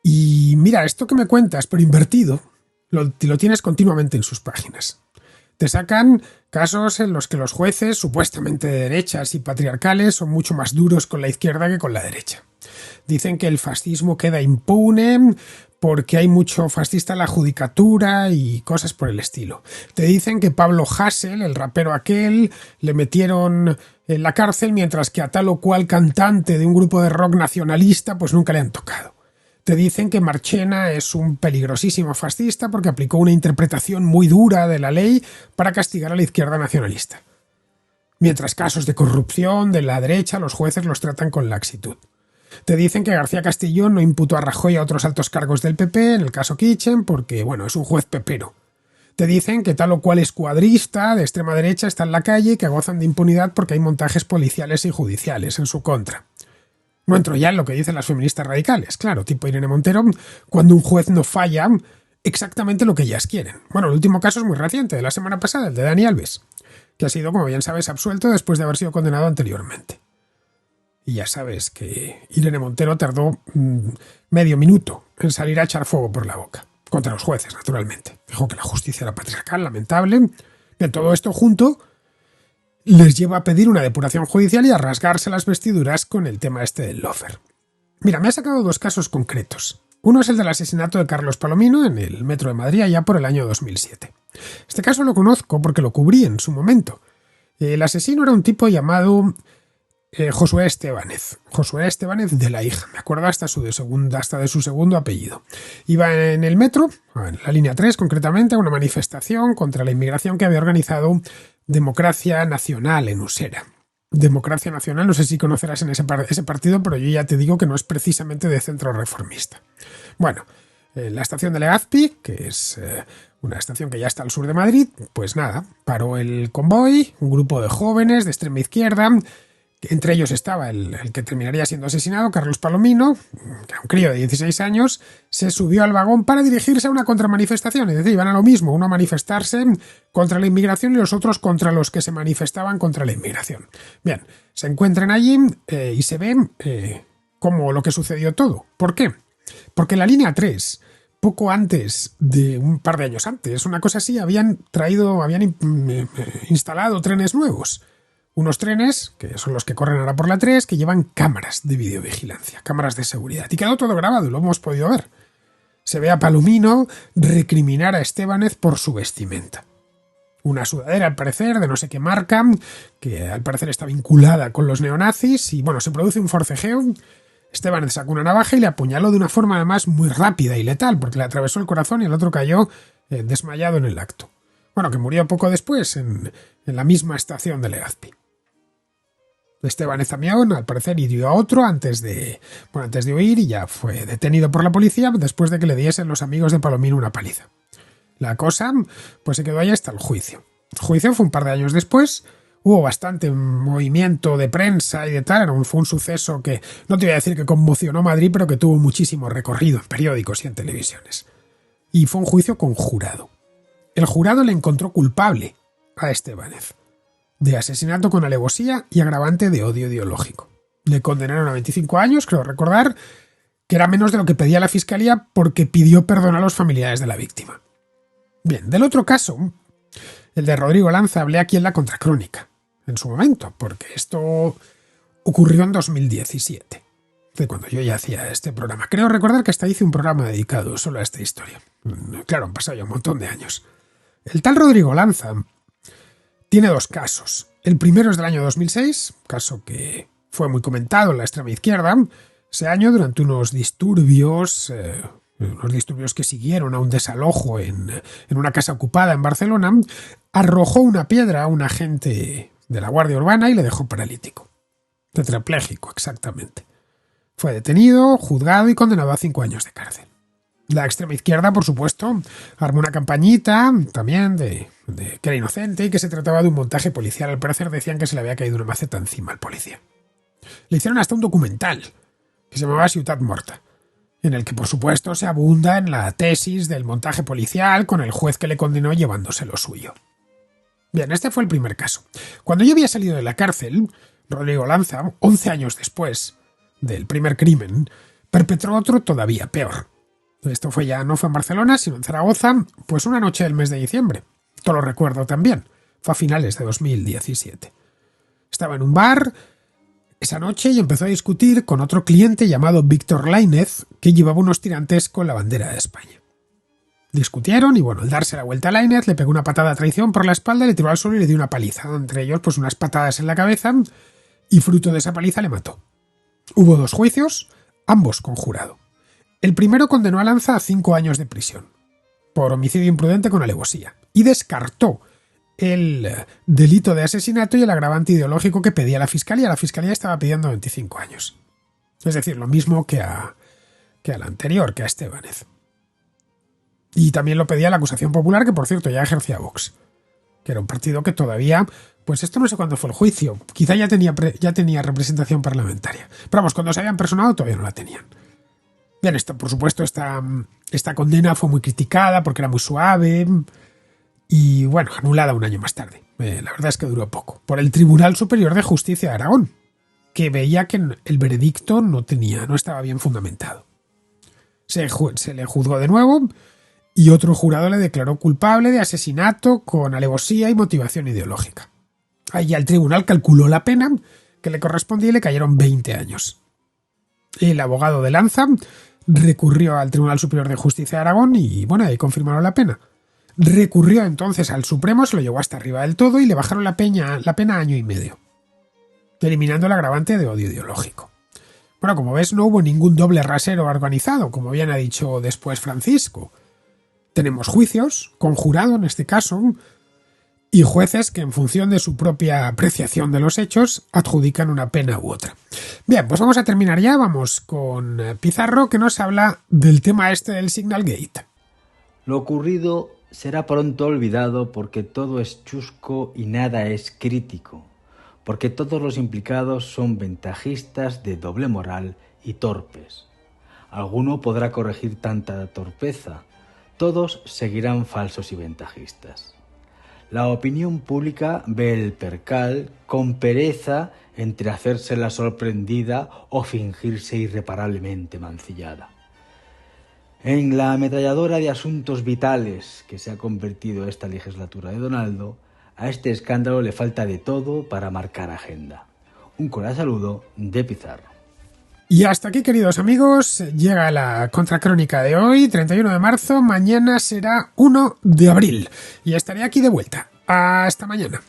Y mira, esto que me cuentas, pero invertido, lo tienes continuamente en sus páginas. Te sacan casos en los que los jueces, supuestamente de derechas y patriarcales, son mucho más duros con la izquierda que con la derecha. Dicen que el fascismo queda impune porque hay mucho fascista en la judicatura y cosas por el estilo. Te dicen que Pablo Hasél, el rapero aquel, le metieron en la cárcel mientras que a tal o cual cantante de un grupo de rock nacionalista pues nunca le han tocado. Te dicen que Marchena es un peligrosísimo fascista porque aplicó una interpretación muy dura de la ley para castigar a la izquierda nacionalista. Mientras casos de corrupción de la derecha los jueces los tratan con laxitud. Te dicen que García Castellón no imputó a Rajoy a otros altos cargos del PP en el caso Kitchen porque, bueno, es un juez pepero. Te dicen que tal o cual escuadrista de extrema derecha está en la calle y que gozan de impunidad porque hay montajes policiales y judiciales en su contra. No entro ya en lo que dicen las feministas radicales, claro, tipo Irene Montero, cuando un juez no falla, exactamente lo que ellas quieren. Bueno, el último caso es muy reciente, de la semana pasada, el de Dani Alves, que ha sido, como bien sabes, absuelto después de haber sido condenado anteriormente. Y ya sabes que Irene Montero tardó medio minuto en salir a echar fuego por la boca. Contra los jueces, naturalmente. Dijo que la justicia era patriarcal, lamentable. Que todo esto junto les lleva a pedir una depuración judicial y a rasgarse las vestiduras con el tema este del lofer. Mira, me ha sacado dos casos concretos. Uno es el del asesinato de Carlos Palomino en el metro de Madrid allá por el año 2007. Este caso lo conozco porque lo cubrí en su momento. El asesino era un tipo llamado Josué Estébanez. Josué Estébanez de la Hija. Me acuerdo hasta de su segundo apellido. Iba en el metro, en la línea 3 concretamente, a una manifestación contra la inmigración que había organizado Democracia Nacional en Usera. Democracia Nacional, no sé si conocerás en ese partido, pero yo ya te digo que no es precisamente de centro reformista. Bueno, la estación de Legazpi, que es una estación que ya está al sur de Madrid, pues nada, paró el convoy, un grupo de jóvenes de extrema izquierda. Entre ellos estaba el que terminaría siendo asesinado, Carlos Palomino, que era un crío de 16 años, se subió al vagón para dirigirse a una contramanifestación. Es decir, iban a lo mismo, uno a manifestarse contra la inmigración y los otros contra los que se manifestaban contra la inmigración. Bien, se encuentran allí y se ven como lo que sucedió todo. ¿Por qué? Porque la línea 3, poco antes de un par de años antes, una cosa así, habían instalado trenes nuevos. Unos trenes, que son los que corren ahora por la 3, que llevan cámaras de videovigilancia, cámaras de seguridad. Y quedó todo grabado y lo hemos podido ver. Se ve a Palomino recriminar a Estébanez por su vestimenta. Una sudadera, al parecer, de no sé qué marca, que al parecer está vinculada con los neonazis. Y bueno, se produce un forcejeo. Estébanez sacó una navaja y le apuñaló de una forma además muy rápida y letal, porque le atravesó el corazón y el otro cayó desmayado en el acto. Bueno, que murió poco después en la misma estación de Legazpi. Estébanez Amión, al parecer, hirió a otro antes de huir y ya fue detenido por la policía después de que le diesen los amigos de Palomino una paliza. La cosa, pues se quedó ahí hasta el juicio. El juicio fue un par de años después, hubo bastante movimiento de prensa y de tal, fue un suceso que, no te voy a decir que conmocionó Madrid, pero que tuvo muchísimo recorrido en periódicos y en televisiones. Y fue un juicio con jurado. El jurado le encontró culpable a Estébanez de asesinato con alevosía y agravante de odio ideológico. Le condenaron a 25 años, creo recordar, que era menos de lo que pedía la fiscalía porque pidió perdón a los familiares de la víctima. Bien, del otro caso, el de Rodrigo Lanza, hablé aquí en la Contracrónica, en su momento, porque esto ocurrió en 2017, de cuando yo ya hacía este programa. Creo recordar que hasta hice un programa dedicado solo a esta historia. Claro, han pasado ya un montón de años. El tal Rodrigo Lanza tiene dos casos. El primero es del año 2006, caso que fue muy comentado en la extrema izquierda. Ese año, durante unos disturbios que siguieron a un desalojo en una casa ocupada en Barcelona, arrojó una piedra a un agente de la Guardia Urbana y le dejó paralítico. Tetrapléjico, exactamente. Fue detenido, juzgado y condenado a 5 años de cárcel. La extrema izquierda, por supuesto, armó una campañita también de que era inocente y que se trataba de un montaje policial. Al parecer decían que se le había caído una maceta encima al policía. Le hicieron hasta un documental que se llamaba Ciutat Morta, en el que, por supuesto, se abunda en la tesis del montaje policial con el juez que le condenó llevándose lo suyo. Bien, este fue el primer caso. Cuando yo había salido de la cárcel, Rodrigo Lanza, 11 años después del primer crimen, perpetró otro todavía peor. Esto no fue en Barcelona, sino en Zaragoza, pues una noche del mes de diciembre. Esto lo recuerdo también. Fue a finales de 2017. Estaba en un bar esa noche y empezó a discutir con otro cliente llamado Víctor Lainez, que llevaba unos tirantes con la bandera de España. Discutieron y bueno, al darse la vuelta a Lainez le pegó una patada a traición por la espalda, le tiró al suelo y le dio una paliza. Entre ellos, pues unas patadas en la cabeza y fruto de esa paliza le mató. Hubo 2 juicios, ambos con jurado. El primero condenó a Lanza a 5 años de prisión por homicidio imprudente con alevosía y descartó el delito de asesinato y el agravante ideológico que pedía la fiscalía. La fiscalía estaba pidiendo 25 años. Es decir, lo mismo que al anterior, que a Estébanez. Y también lo pedía la acusación popular, que por cierto ya ejercía Vox, que era un partido que todavía, pues esto no sé cuándo fue el juicio, quizá ya tenía representación parlamentaria. Pero vamos, cuando se habían personado todavía no la tenían. Bien, esto, por supuesto, esta Esta condena fue muy criticada porque era muy suave y, bueno, anulada un año más tarde. La verdad es que duró poco. Por el Tribunal Superior de Justicia de Aragón, que veía que el veredicto no estaba bien fundamentado. Se le juzgó de nuevo y otro jurado le declaró culpable de asesinato con alevosía y motivación ideológica. Ahí ya el tribunal calculó la pena que le correspondía y le cayeron 20 años. El abogado de Lanza recurrió al Tribunal Superior de Justicia de Aragón y, bueno, ahí confirmaron la pena. Recurrió entonces al Supremo, se lo llevó hasta arriba del todo y le bajaron la pena a año y medio, eliminando el agravante de odio ideológico. Bueno, como ves, no hubo ningún doble rasero organizado, como bien ha dicho después Francisco. Tenemos juicios, con jurado en este caso, y jueces que en función de su propia apreciación de los hechos adjudican una pena u otra. Bien, pues vamos a terminar ya, vamos con Pizarro, que nos habla del tema este del Signal Gate. Lo ocurrido será pronto olvidado porque todo es chusco y nada es crítico, porque todos los implicados son ventajistas de doble moral y torpes. Alguno podrá corregir tanta torpeza, todos seguirán falsos y ventajistas. La opinión pública ve el percal con pereza entre hacerse la sorprendida o fingirse irreparablemente mancillada. En la ametralladora de asuntos vitales que se ha convertido esta legislatura de Donaldo, a este escándalo le falta de todo para marcar agenda. Un cordial saludo de Pizarro. Y hasta aquí, queridos amigos, llega la contracrónica de hoy, 31 de marzo, mañana será 1 de abril, y estaré aquí de vuelta. Hasta mañana.